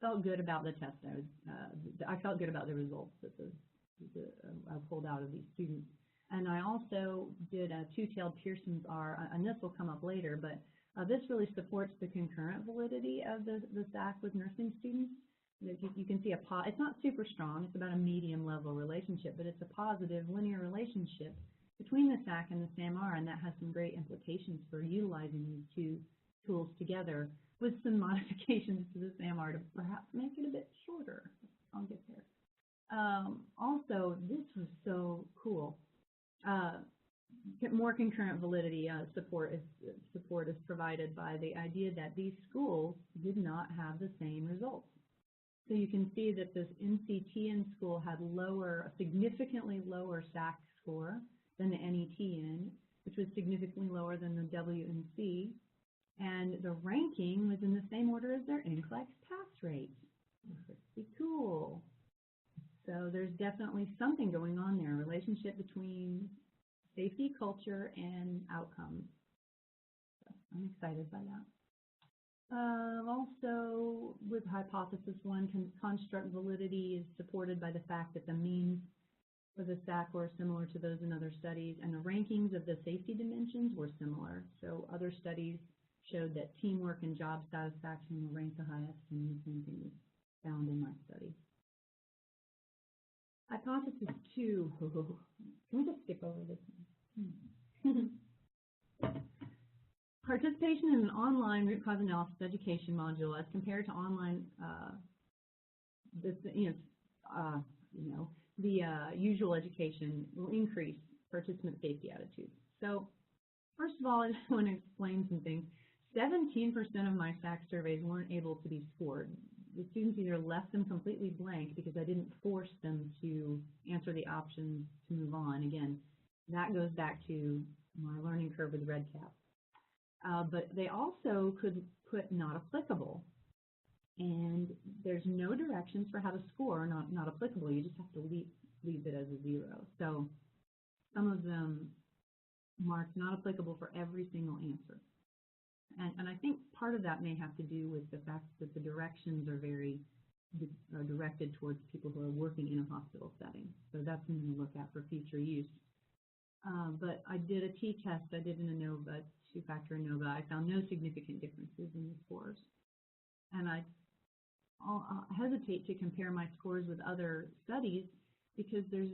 Felt good about the test. I felt good about the results that I pulled out of these students. And I also did a two-tailed Pearson's R, and this will come up later, but this really supports the concurrent validity of the SAC with nursing students. You can see it's not super strong, it's about a medium level relationship, but it's a positive linear relationship between the SAC and the SAMR, and that has some great implications for utilizing these two tools together with some modifications to the SAMR to perhaps make it a bit shorter. I'll get there. Also, this was so cool. More concurrent validity support is provided by the idea that these schools did not have the same results. So you can see that this NCTN school had a significantly lower SAC score than the NETN, which was significantly lower than the WNC, and the ranking was in the same order as their NCLEX pass rate. Pretty cool. So there's definitely something going on there, a relationship between safety, culture, and outcomes. So I'm excited by that. Also, with hypothesis 1, construct validity is supported by the fact that the means for the SAC were similar to those in other studies, and the rankings of the safety dimensions were similar. So other studies showed that teamwork and job satisfaction will rank the highest, and the same thing was found in my study. Hypothesis 2, can we just skip over this one? Participation in an online root cause analysis education module as compared to online, the usual education will increase participant safety attitudes. So first of all, I want to explain some things. 17% of my SAC surveys weren't able to be scored. The students either left them completely blank because I didn't force them to answer the options to move on. Again, that goes back to my learning curve with REDCap. But they also could put not applicable. And there's no directions for how to score not applicable. You just have to leave it as a 0. So some of them marked not applicable for every single answer. And I think part of that may have to do with the fact that the directions are very directed towards people who are working in a hospital setting. So that's something to look at for future use. But I did a t-test. I did an ANOVA, 2-factor ANOVA. I found no significant differences in the scores. And I'll hesitate to compare my scores with other studies because there's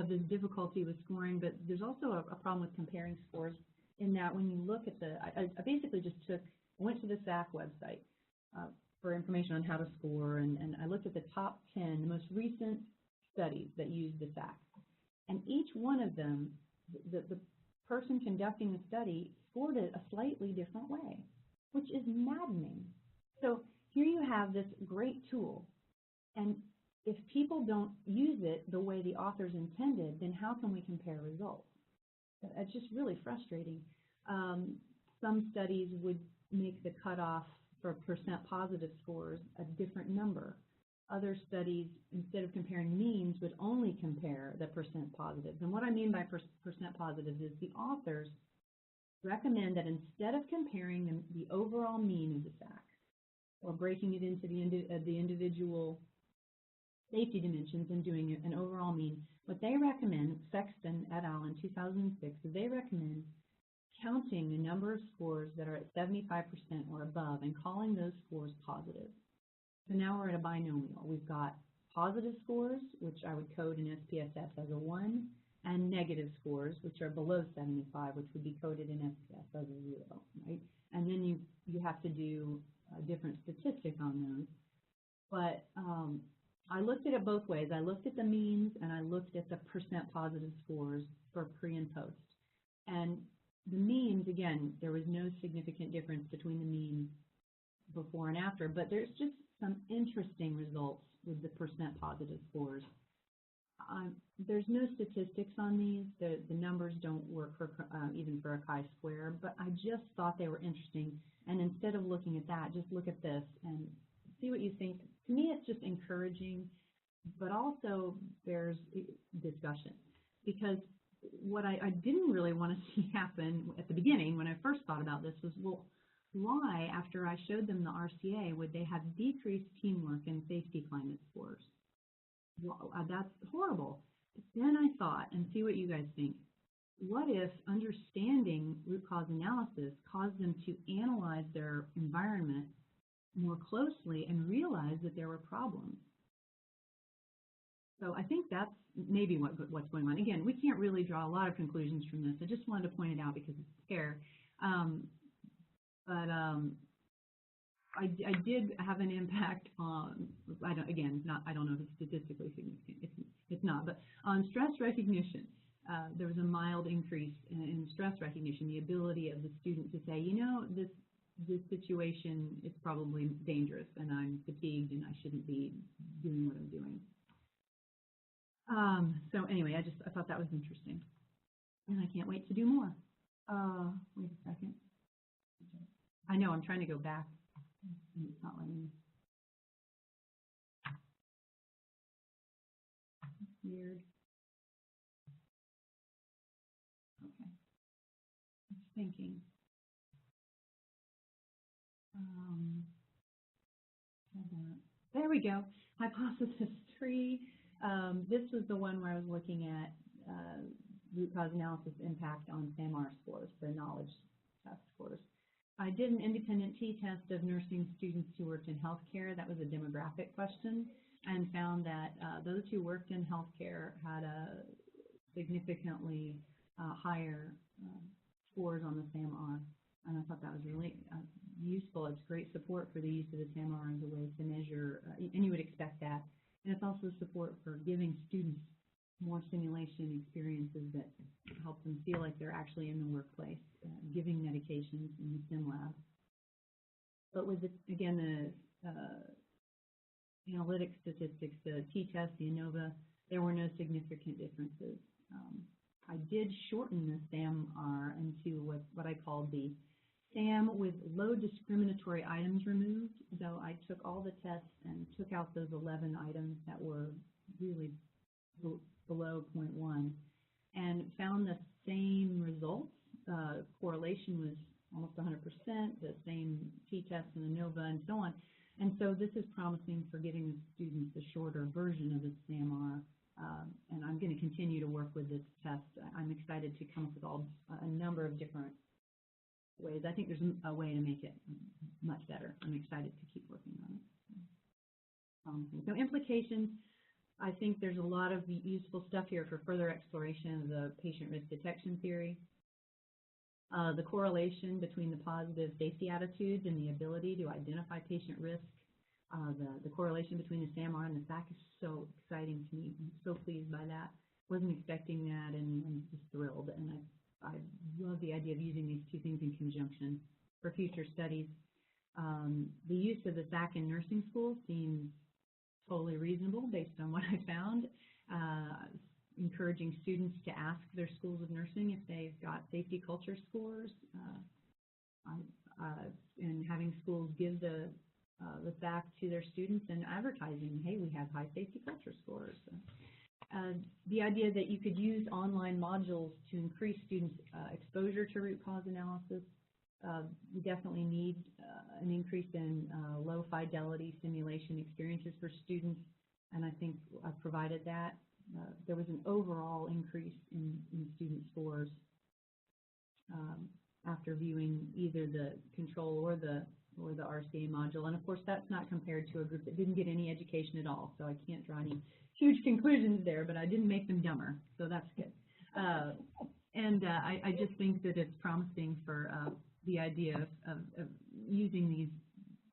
this difficulty with scoring, but there's also a problem with comparing scores in that when you look at I basically just went to the SAC website for information on how to score, and I looked at the top 10, the most recent studies that used the SAC. And each one of them, the person conducting the study scored it a slightly different way, which is maddening. So here you have this great tool, and if people don't use it the way the authors intended, then how can we compare results? It's just really frustrating. Some studies would make the cutoff for percent positive scores a different number. Other studies, instead of comparing means, would only compare the percent positives. And what I mean by percent positives is the authors recommend that instead of comparing the overall mean of the SAC, or breaking it into the individual safety dimensions and doing an overall mean, what they recommend, Sexton et al. In 2006, is they recommend counting the number of scores that are at 75% or above and calling those scores positive. So now we're at a binomial. We've got positive scores, which I would code in SPSS as a 1, and negative scores, which are below 75, which would be coded in SPS as a 0, right? And then you have to do a different statistic on those. But I looked at it both ways. I looked at the means and I looked at the percent positive scores for pre and post. And the means, again, there was no significant difference between the means before and after, but there's just some interesting results with the percent positive scores. There's no statistics on these. The numbers don't work for even for a chi-square, but I just thought they were interesting. And instead of looking at that, just look at this and see what you think. To me, it's just encouraging, but also there's discussion. Because what I didn't really want to see happen at the beginning when I first thought about this was, well, why, after I showed them the RCA, would they have decreased teamwork and safety climate scores? Well, that's horrible. But then I thought, and see what you guys think, what if understanding root cause analysis caused them to analyze their environment more closely and realize that there were problems? So I think that's maybe what's going on. Again, we can't really draw a lot of conclusions from this. I just wanted to point it out because it's fair. I did have an impact on, I don't know if it's statistically significant, it's not, but on stress recognition. There was a mild increase in stress recognition, the ability of the student to say, you know, this situation is probably dangerous and I'm fatigued and I shouldn't be doing what I'm doing. So anyway, I thought that was interesting. And I can't wait to do more. Wait a second. I know, I'm trying to go back. It's not letting me. That's weird. Okay. I'm just thinking. There we go. Hypothesis 3. This was the one where I was looking at root cause analysis impact on SAMR scores, the knowledge test scores. I did an independent t-test of nursing students who worked in healthcare. That was a demographic question, and found that those who worked in healthcare had a significantly higher scores on the SAMR. And I thought that was really useful. It's great support for the use of the SAMR as a way to measure, and you would expect that. And it's also support for giving students more simulation experiences that help them feel like they're actually in the workplace, giving medications in the sim lab. But with, the analytic statistics, the t-test, the ANOVA, there were no significant differences. I did shorten the SAM-R into what I called the SAM with low discriminatory items removed. So I took all the tests and took out those 11 items that were really below 0.1 and found the same results. Correlation was almost 100%, the same t-test and ANOVA and so on. And so this is promising for giving the students a shorter version of the SAM-R. And I'm going to continue to work with this test. I'm excited to come up with a number of different ways. I think there's a way to make it much better. I'm excited to keep working on it. So implications, I think there's a lot of useful stuff here for further exploration of the patient risk detection theory. The correlation between the positive safety attitudes and the ability to identify patient risk. The correlation between the SAM-R and the SAC is so exciting to me. I'm so pleased by that. Wasn't expecting that, and I'm just thrilled. And I love the idea of using these two things in conjunction for future studies. The use of the SAC in nursing schools seems totally reasonable based on what I found. Encouraging students to ask their schools of nursing if they've got safety culture scores, and having schools give the SAC to their students and advertising, hey, we have high safety culture scores. The idea that you could use online modules to increase students' exposure to root cause analysis. We definitely need an increase in low fidelity simulation experiences for students, and I think I've provided that. There was an overall increase in student scores after viewing either the control or the RCA module, and of course that's not compared to a group that didn't get any education at all, so I can't draw any huge conclusions there, but I didn't make them dumber, so that's good. I just think that it's promising for the idea of using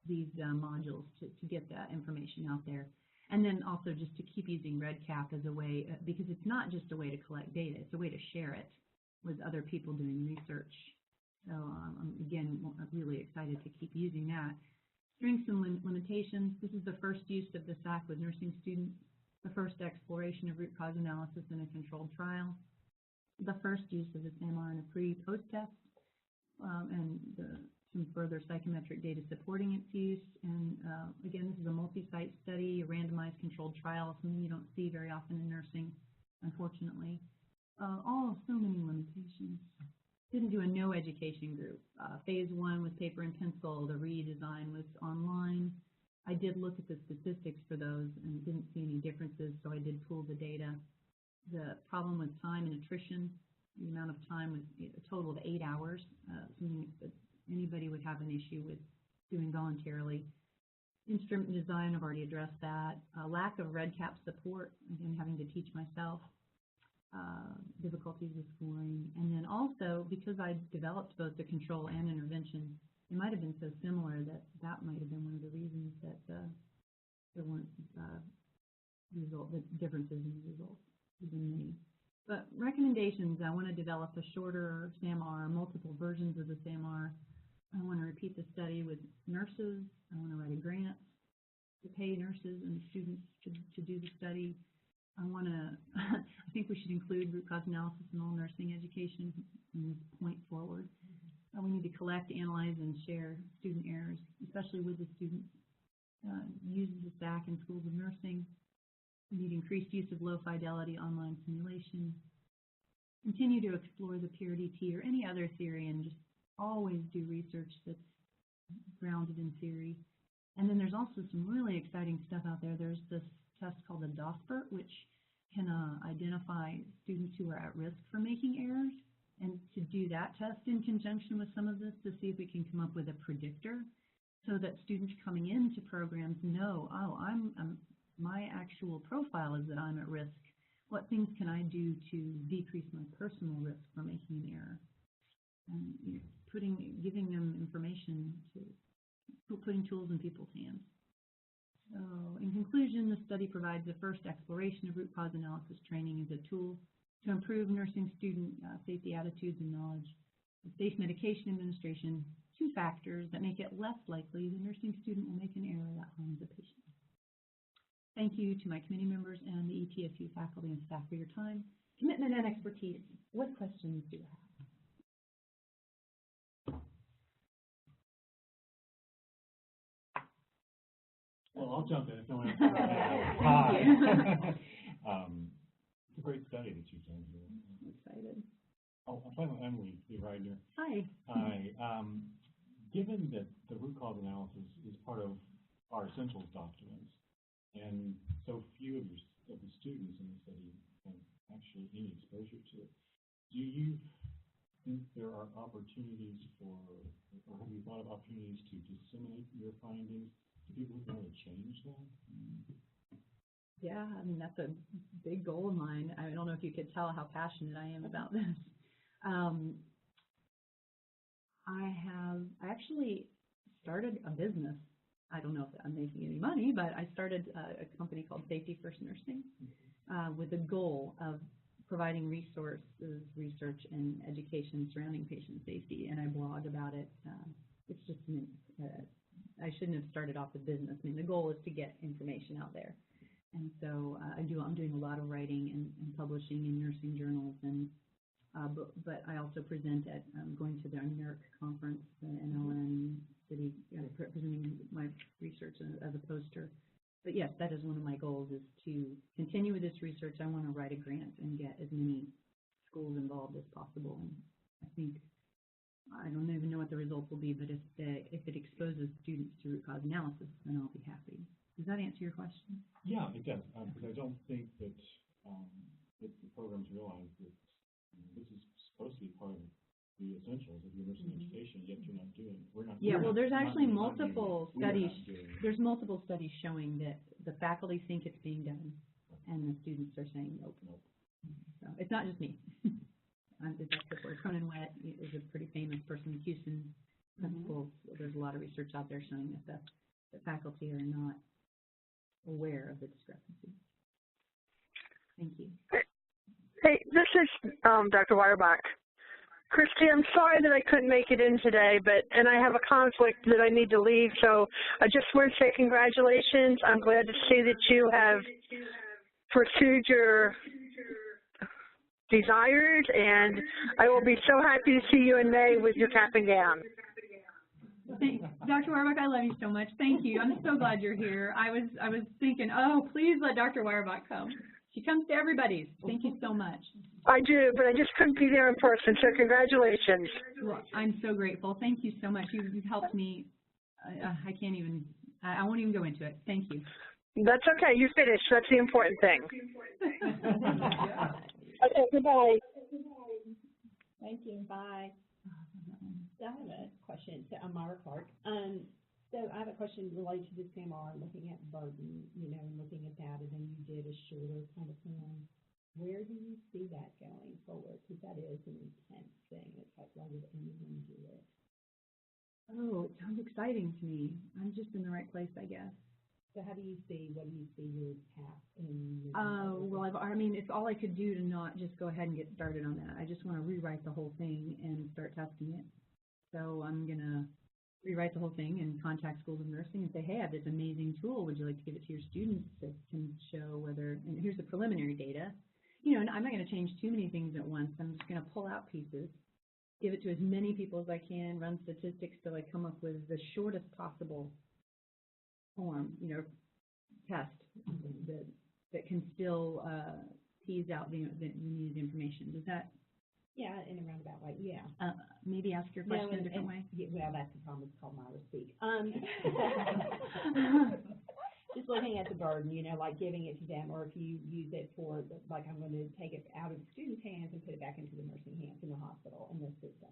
these modules to get that information out there. And then also just to keep using REDCap as a way, because it's not just a way to collect data, it's a way to share it with other people doing research. So again, I'm really excited to keep using that. Strengths and limitations. This is the first use of the SAC with nursing students, the first exploration of root cause analysis in a controlled trial, the first use of the SAM-R in a pre-post test, and some further psychometric data supporting its use. And again, this is a multi-site study, a randomized controlled trial, something you don't see very often in nursing, unfortunately. So many limitations. Didn't do a no education group. Phase 1 was paper and pencil. The redesign was online. I did look at the statistics for those and didn't see any differences, so I did pool the data. The problem with time and attrition, the amount of time was a total of 8 hours, something that anybody would have an issue with doing voluntarily. Instrument design, I've already addressed that. Lack of REDCap support, again, having to teach myself. Difficulties with scoring. And then also, because I developed both the control and intervention, it might have been so similar that might have been one of the reasons that there weren't the differences in the results, even many. But recommendations, I want to develop a shorter SAM-R, multiple versions of the SAM-R. I want to repeat the study with nurses. I want to write a grant to pay nurses and students to do the study. I think we should include root cause analysis in all nursing education from this point forward. We need to collect, analyze, and share student errors, especially with the students. Use the SAC in schools of nursing. We need increased use of low fidelity online simulation. Continue to explore the PRDT or any other theory, and just always do research that's grounded in theory. And then there's also some really exciting stuff out there. There's this test called the DOSPERT, which can identify students who are at risk for making errors, and to do that test in conjunction with some of this to see if we can come up with a predictor so that students coming into programs know, my actual profile is that I'm at risk. What things can I do to decrease my personal risk for making an error? And giving them information, putting tools in people's hands. So, in conclusion, the study provides the first exploration of root cause analysis training as a tool to improve nursing student safety attitudes and knowledge of safe medication administration, two factors that make it less likely the nursing student will make an error that harms the patient. Thank you to my committee members and the ETSU faculty and staff for your time, commitment, and expertise. What questions do you have? Well, I'll jump in if no one else. Hi. It's a great study that you've done here. I'm excited. Oh, I'm talking with Emily, the writer. Hi. Hi. Given that the root cause analysis is part of our essentials documents, and so few of the students in the study have actually any exposure to it, do you think there are opportunities for, or have you thought of opportunities to disseminate your findings to people who want to change that? Yeah, I mean, that's a big goal of mine. I don't know if you could tell how passionate I am about this. I actually started a business. I don't know if I'm making any money, but I started a company called Safety First Nursing with the goal of providing resources, research, and education surrounding patient safety, and I blog about it. It's just, I shouldn't have started off a business. I mean, the goal is to get information out there. And so I'm doing a lot of writing and publishing in nursing journals, and but I also present at going to the NERC conference, the NLN city, presenting my research as a poster. But yes, that is one of my goals, is to continue with this research. I want to write a grant and get as many schools involved as possible. And I think, I don't even know what the results will be, but if it exposes students to root cause analysis, then I'll be happy. Does that answer your question? Yeah, it does, because I don't think that, that the programs realize that this is supposed to be part of the essentials of your nursing education, yet you're not doing. Well, there's actually multiple studies. There's multiple studies showing that the faculty think it's being done, and the students are saying nope. So it's not just me. Dr. Conan Wett is a pretty famous person in Houston. There's a lot of research out there showing that the faculty are not aware of the discrepancy. Thank you. Hey, this is Dr. Weierbach. Kristi, I'm sorry that I couldn't make it in today, and I have a conflict that I need to leave, so I just want to say congratulations. I'm glad to see that you have pursued your desires, and I will be so happy to see you in May with your cap and gown. Dr. Weierbach, I love you so much. Thank you. I'm so glad you're here. I was thinking, oh, please let Dr. Weierbach come. She comes to everybody's. Thank you so much. I do, but I just couldn't be there in person, so congratulations. Well, I'm so grateful. Thank you so much. You've helped me. I can't even, I won't even go into it. Thank you. That's okay. You finished. That's the important thing. Okay, goodbye. Thank you. Bye. So I have a question to Myra Clark. So I have a question related to this PMR, looking at burden, and looking at that, and then you did a shorter kind of plan. Where do you see that going forward? Because that is an intense thing. It's like, why would anyone do it? Oh, it sounds exciting to me. I'm just in the right place, I guess. So how do you see, what do you see your path in? Well, I mean, it's all I could do to not just go ahead and get started on that. I just want to rewrite the whole thing and start testing it. So I'm going to rewrite the whole thing and contact schools of nursing and say, hey, I have this amazing tool. Would you like to give it to your students that can show whether, and here's the preliminary data. And I'm not going to change too many things at once. I'm just going to pull out pieces, give it to as many people as I can, run statistics till I come up with the shortest possible form, test that can still tease out the needed information. Does that? Yeah, in a roundabout way, yeah. Maybe ask your question a different way? Well, that's the problem. It's called Myra Speak. Just looking at the burden, like giving it to them, or if you use it for, like, I'm going to take it out of students' hands and put it back into the nursing hands in the hospital, in the system.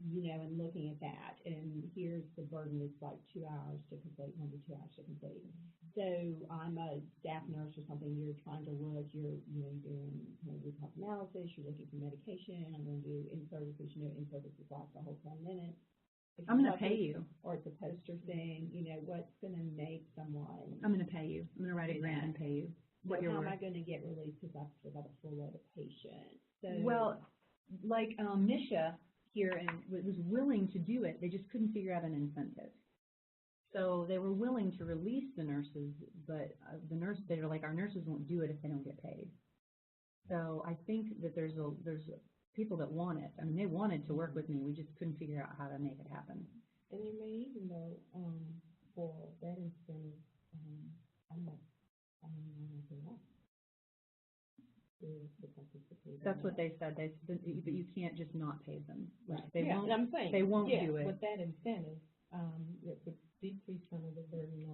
And looking at that, and here's the burden is like 2 hours to complete, 1 to 2 hours to complete. So I'm a staff nurse or something, you're trying to look, you're doing root cause analysis, you're looking for medication, I'm going to do in-services, in-services last a whole 10 minutes. I'm going to pay you. Or it's a poster thing, you know, what's gonna make someone. I'm going to pay you. I'm going to write a grant and pay you. So how am I gonna get released because I've still got a full load of patients? So. Well, like, Misha here and was willing to do it, they just couldn't figure out an incentive. So they were willing to release the nurses, but they were like, our nurses won't do it if they don't get paid. So I think that there's people that want it. I mean, they wanted to work with me. We just couldn't figure out how to make it happen. And you may even know, for that incentive, That's what they said. But you can't just not pay them. Right. They yeah, won't. and I'm saying, they won't do it. With that incentive, it would decrease some of the burden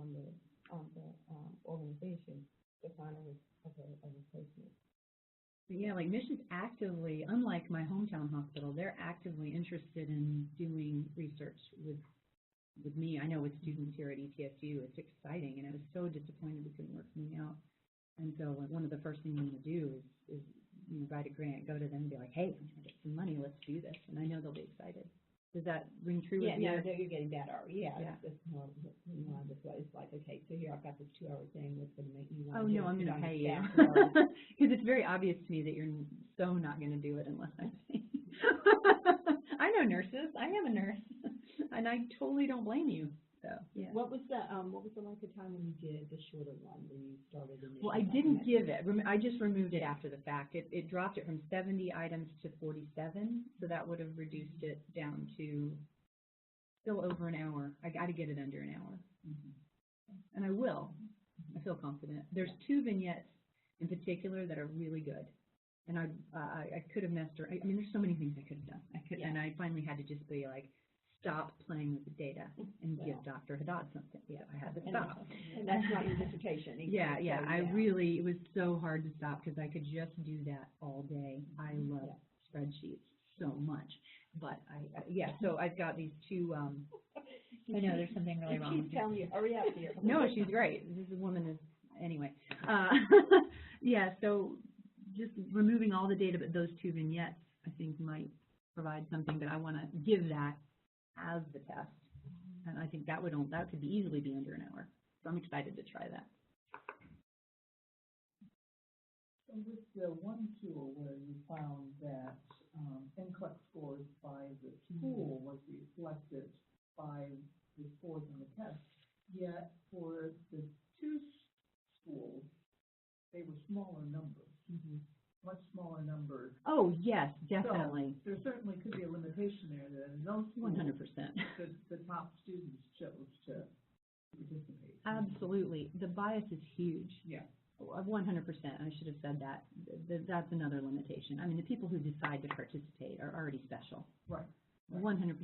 on the organization to find a replacement. Yeah, like Mission's actively, unlike my hometown hospital, they're actively interested in doing research with me. I know with students here at ETSU, it's exciting, and I was so disappointed we couldn't work something out. And so one of the first things I'm going to do is write a grant, go to them and be like, hey, I'm going to get some money, let's do this. And I know they'll be excited. Does that ring true with you? Yeah, no, you're getting that already. Yeah. It's more, this way. It's like, okay, so here I've got this 2-hour thing that's going to make me want to do it. Oh, no, I'm going to pay you. Because it's very obvious to me that you're so not going to do it unless I pay you. I know nurses. I am a nurse. And I totally don't blame you. So, yeah. What was the length of time when you did the shorter one, when you started initially? Well, I didn't give it. I just removed it after the fact. It dropped it from 70 items to 47, so that would have reduced it down to still over an hour. I got to get it under an hour. Mm-hmm. And I will. I feel confident. There's 2 vignettes in particular that are really good. And I could have messed around. I mean, there's so many things I could have done. And I finally had to just be like, stop playing with the data and give Dr. Haddad something. Yeah, I had to stop. And that's not your dissertation. Yeah. It was so hard to stop because I could just do that all day. I love spreadsheets so much. But so I've got these 2, I know there's something really wrong. She's telling you, hurry up here. No, she's great. This woman is, anyway. So just removing all the data, but those 2 vignettes, I think might provide something, but I want to give that as the test, and I think that could easily be under an hour. So I'm excited to try that. So with the one tool where you found that NCLEX scores by the school was reflected by the scores in the test, yet for the 2 schools, they were smaller numbers. Mm-hmm. Much smaller numbers. Oh, yes, definitely. So there certainly could be a limitation there that in those 100%. The top students chose to participate. Absolutely. The bias is huge. Yeah. 100%. I should have said that. That's another limitation. I mean, the people who decide to participate are already special. Right. 100%.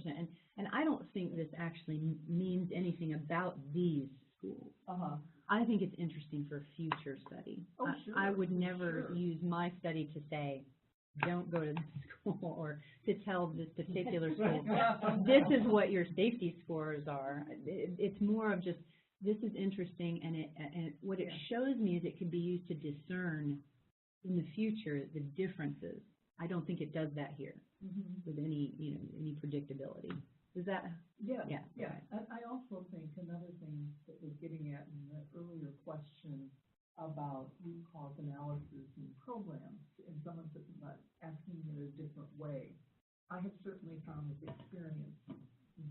And I don't think this actually means anything about these schools. I think it's interesting for a future study. Oh, sure. I would never use my study to say, don't go to this school, or to tell this particular school, this is what your safety scores are. It's more of just, this is interesting, and what it shows me is it can be used to discern in the future the differences. I don't think it does that here with any predictability. Is that? Yeah. Okay. I also think another thing that was getting at in the earlier question about root cause analysis in programs, and someone said about asking it a different way. I have certainly found with experience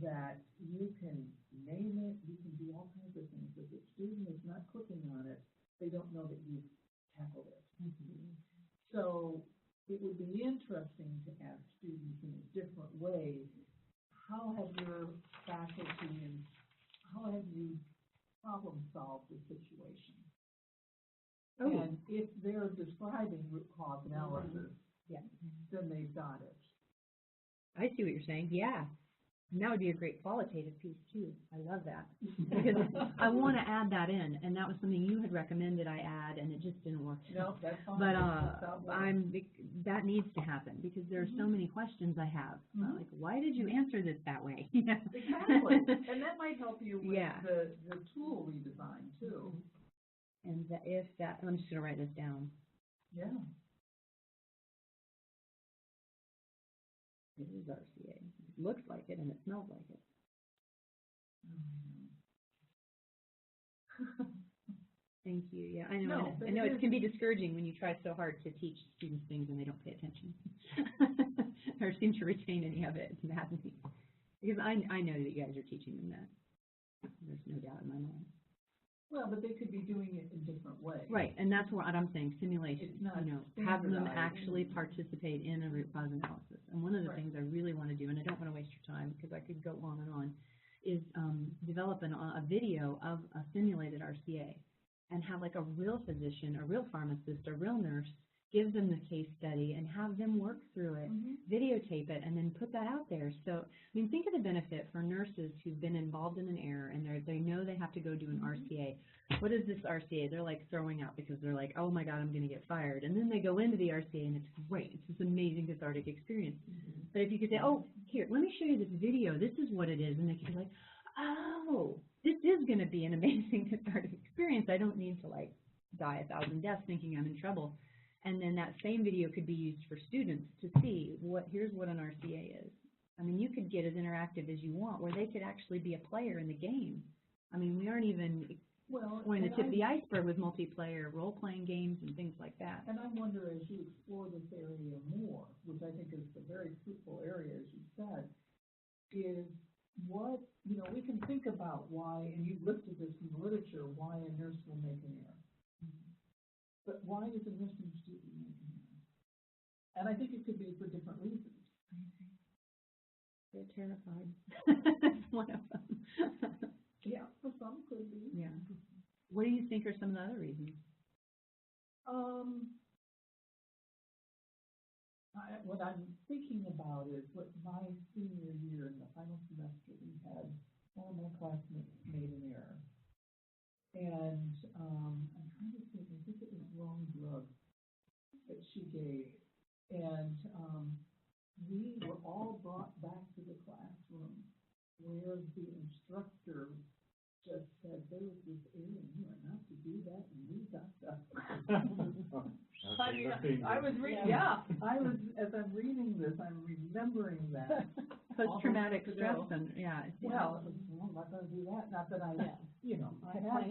that you can name it, you can do all kinds of things. If the student is not clicking on it, they don't know that you've tackled it. So it would be interesting to ask students in a different way, how have your faculty and how have you problem solved the situation? And if they're describing root cause analysis, then they've got it. I see what you're saying. Yeah. And that would be a great qualitative piece too. I love that. Because I want to add that in, and that was something you had recommended I add, and it just didn't work. No, that's fine. But that needs to happen, because there are so many questions I have. Like, why did you answer this that way? Exactly. And that might help you with the tool redesign too. And I'm just going to write this down. Yeah. It is RCA. It looks like it, and it smells like it. Thank you. Yeah, I know. No, I know it can be discouraging when you try so hard to teach students things and they don't pay attention or seem to retain any of it. It's maddening. Because I know that you guys are teaching them that. There's no doubt in my mind. Well, but they could be doing it in different ways. Right, and that's what I'm saying, simulation. It's not Have them standardized. actually participate in a root cause analysis. And one of the things I really want to do, and I don't want to waste your time because I could go on and on, is develop a video of a simulated RCA and have like a real physician, a real pharmacist, a real nurse give them the case study and have them work through it, videotape it, and then put that out there. So, I mean, think of the benefit for nurses who've been involved in an error and they know they have to go do an RCA. What is this RCA? They're like throwing out because they're like, oh my God, I'm going to get fired. And then they go into the RCA and it's great. It's this amazing cathartic experience. But if you could say, oh, here, let me show you this video. This is what it is. And they could be like, oh, this is going to be an amazing cathartic experience. I don't need to like die 1,000 deaths thinking I'm in trouble. And then that same video could be used for students to see here's what an RCA is. I mean, you could get as interactive as you want where they could actually be a player in the game. I mean, we aren't even going to tip the iceberg with multiplayer role-playing games and things like that. And I wonder, as you explore this area more, which I think is a very fruitful area, as you said, is what, we can think about why, and you've listed this in the literature, why a nurse will make an error. But why is a nursing student making an error? And I think it could be for different reasons. They're terrified. That's one of them. Yeah, for some could be. Yeah. What do you think are some of the other reasons? What I'm thinking about is what my senior year in the final semester, we had one of my classmates made an error. And I'm trying to think, I think it was wrong drug that she gave. And we were all brought back to the classroom where the instructor just said, there was this error, you are not to do that, and we got that. I was reading, as I'm reading this, I'm remembering that. Post-traumatic stress, and well, I'm not going to do that. Not that I had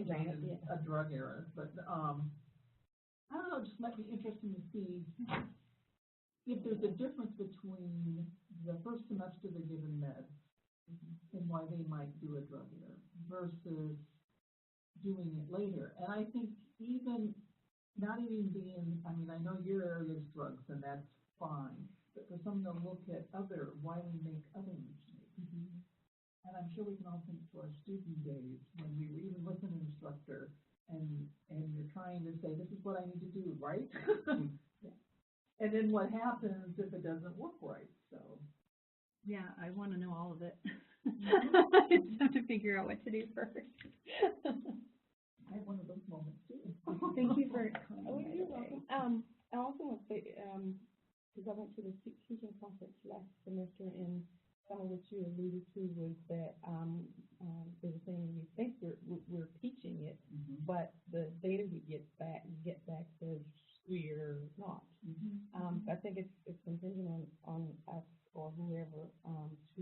done a drug error, but I don't know. It just might be interesting to see if there's a difference between the first semester they're given meds and why they might do a drug error versus doing it later. And I think not even being, I mean, I know your area is drugs, and that's fine. But for someone to look at why we make other mistakes. And I'm sure we can all think to our student days when we were even with an instructor and you're trying to say, this is what I need to do, right? And then what happens if it doesn't work right? So. Yeah, I want to know all of it. I just have to figure out what to do first. I had one of those moments too. Thank you for coming. Oh, you're welcome. I also want to say, because I went to the teaching conference last semester, and some of what you alluded to was that they were saying we think we're teaching it, but the data we get back says we're not. I think it's contingent on us or whoever to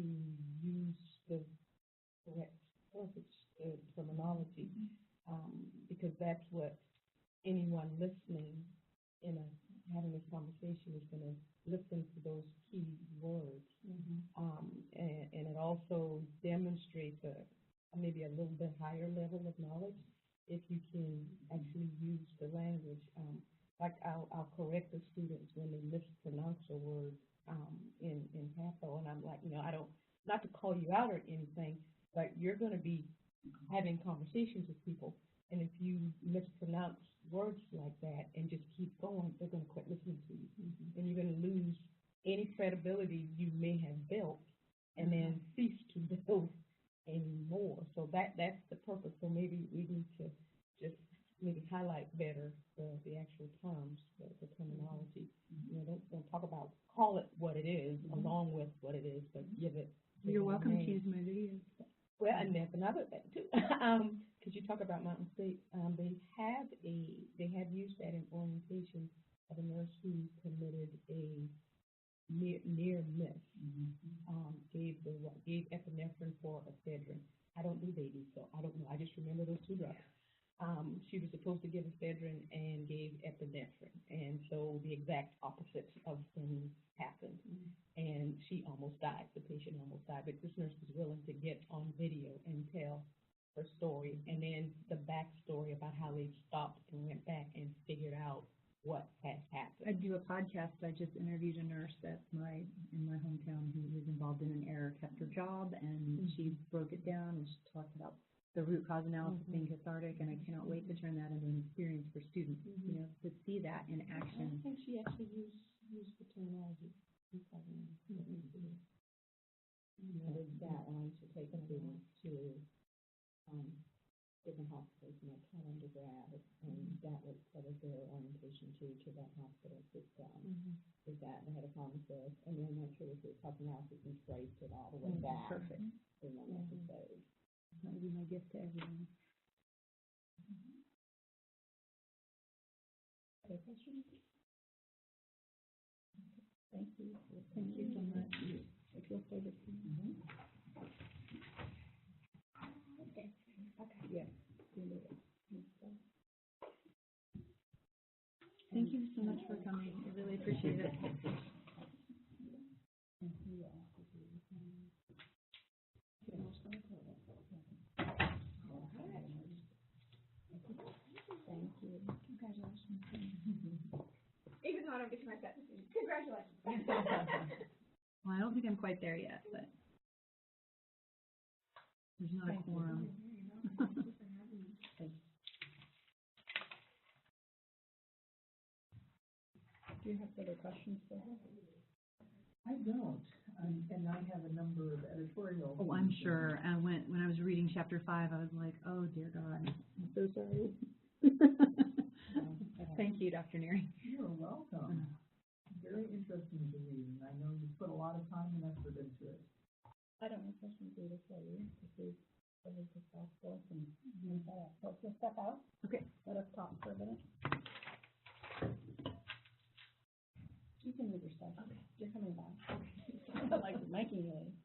use the correct terminology, because that's what anyone listening having this conversation is going to listen to those key words. And it also demonstrates maybe a little bit higher level of knowledge if you can actually use the language. Like I'll correct the students when they mispronounce a word in TAFO, and I'm like, I don't, not to call you out or anything, but you're going to be having conversations with people. And if you mispronounce words like that and just keep going, they're going to quit listening to you. And you're going to lose any credibility you may have built and then cease to build anymore. So that's the purpose. So maybe we need to just maybe highlight better the actual terms, the terminology. Don't talk about, call it what it is, along with what it is, but give it. You're welcome to use my videos. Well, and that's another thing too. Because you talk about Mountain State, they have used that in orientation of a nurse who committed a near miss. Gave epinephrine for ephedrine. I don't side, the patient-normal side, but this nurse was willing to get on video and tell her story, and then the backstory about how they stopped and went back and figured out what had happened. I do a podcast. I just interviewed a nurse in my hometown who was involved in an error, kept her job, and she broke it down and she talked about the root cause analysis being cathartic, and I cannot wait to turn that into an experience for students, you know, to see that in action. I think she actually used the terminology. Root cause analysis. That one to take students to different hospitals, and I taught undergrad, and that was part of their orientation to that hospital system. Is that they had a pharmacist, and then that's where the root cause analysis and traced it all the way back. Perfect. In one episode. That would be my gift to everyone. Other questions? Thank you. Thank you so much. I feel so good. Okay. Yeah. Thank you so much for coming. I really appreciate it. Thank you. Congratulations. Even though I don't get to make that decision. Congratulations. Well, I don't think I'm quite there yet, but there's not a quorum. Do you have further questions for her? I don't, and I have a number of editorials. Oh, I'm sure. When I was reading chapter 5, I was like, oh dear God, I'm so sorry. Thank you, Dr. Neary. You're welcome. Very interesting to read, and I know you put a lot of time and effort into it. I don't have questions either for you. This is the self force and move that up. So let's step out. Okay. Let us talk for a minute. You can move your stuff. Okay. You're coming back. I like making you leave.